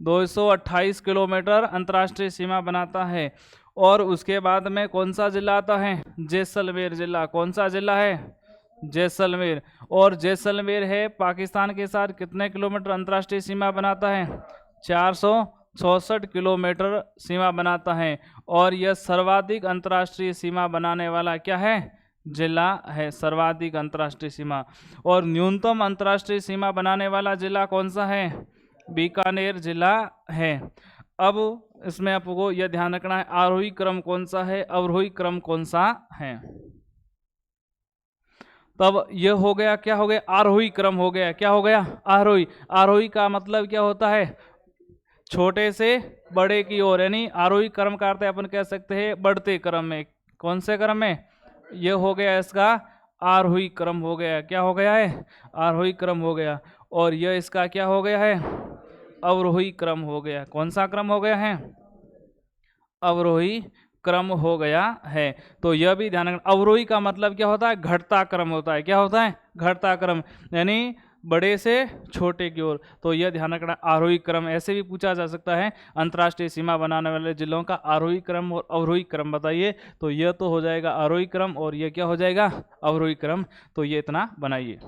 228 किलोमीटर अंतर्राष्ट्रीय सीमा बनाता है। और उसके बाद में कौन सा जिला आता है, जैसलमेर जिला। कौन सा जिला है, जैसलमेर। और जैसलमेर है पाकिस्तान के साथ कितने किलोमीटर अंतर्राष्ट्रीय सीमा बनाता है, 464 किलोमीटर सीमा बनाता है। और यह सर्वाधिक अंतर्राष्ट्रीय सीमा बनाने वाला क्या है, जिला है, सर्वाधिक अंतर्राष्ट्रीय सीमा। और न्यूनतम अंतर्राष्ट्रीय सीमा बनाने वाला जिला कौन सा है, बीकानेर जिला है। अब इसमें आपको यह ध्यान रखना है आरोही क्रम कौन सा है, अवरोही क्रम कौन सा है। तब यह हो गया, क्या हो गया, आरोही क्रम हो गया। क्या हो गया, आरोही। आरोही का मतलब क्या होता है, छोटे से बड़े की ओर, यानी आरोही क्रम का अर्थ अपन कह सकते हैं बढ़ते क्रम में। कौन से क्रम में, यह हो गया इसका आरोही क्रम हो गया। क्या हो गया है, आरोही क्रम हो गया। और यह इसका क्या हो गया है, अवरोही क्रम हो गया। कौन सा क्रम हो गया है, अवरोही क्रम हो गया है। तो यह भी ध्यान रखना, अवरोही का मतलब क्या होता है, घटता क्रम होता है। क्या होता है, घटता क्रम, यानी बड़े से छोटे की ओर। तो यह ध्यान रखना, आरोही क्रम ऐसे भी पूछा जा सकता है, अंतर्राष्ट्रीय सीमा बनाने वाले जिलों का आरोही क्रम और अवरोही क्रम बताइए। तो यह तो हो जाएगा आरोही क्रम और यह क्या हो जाएगा, अवरोही क्रम। तो ये इतना बनाइए।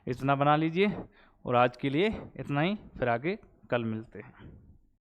इतना बना लीजिए और आज के लिए इतना ही, फिर आगे कल मिलते हैं।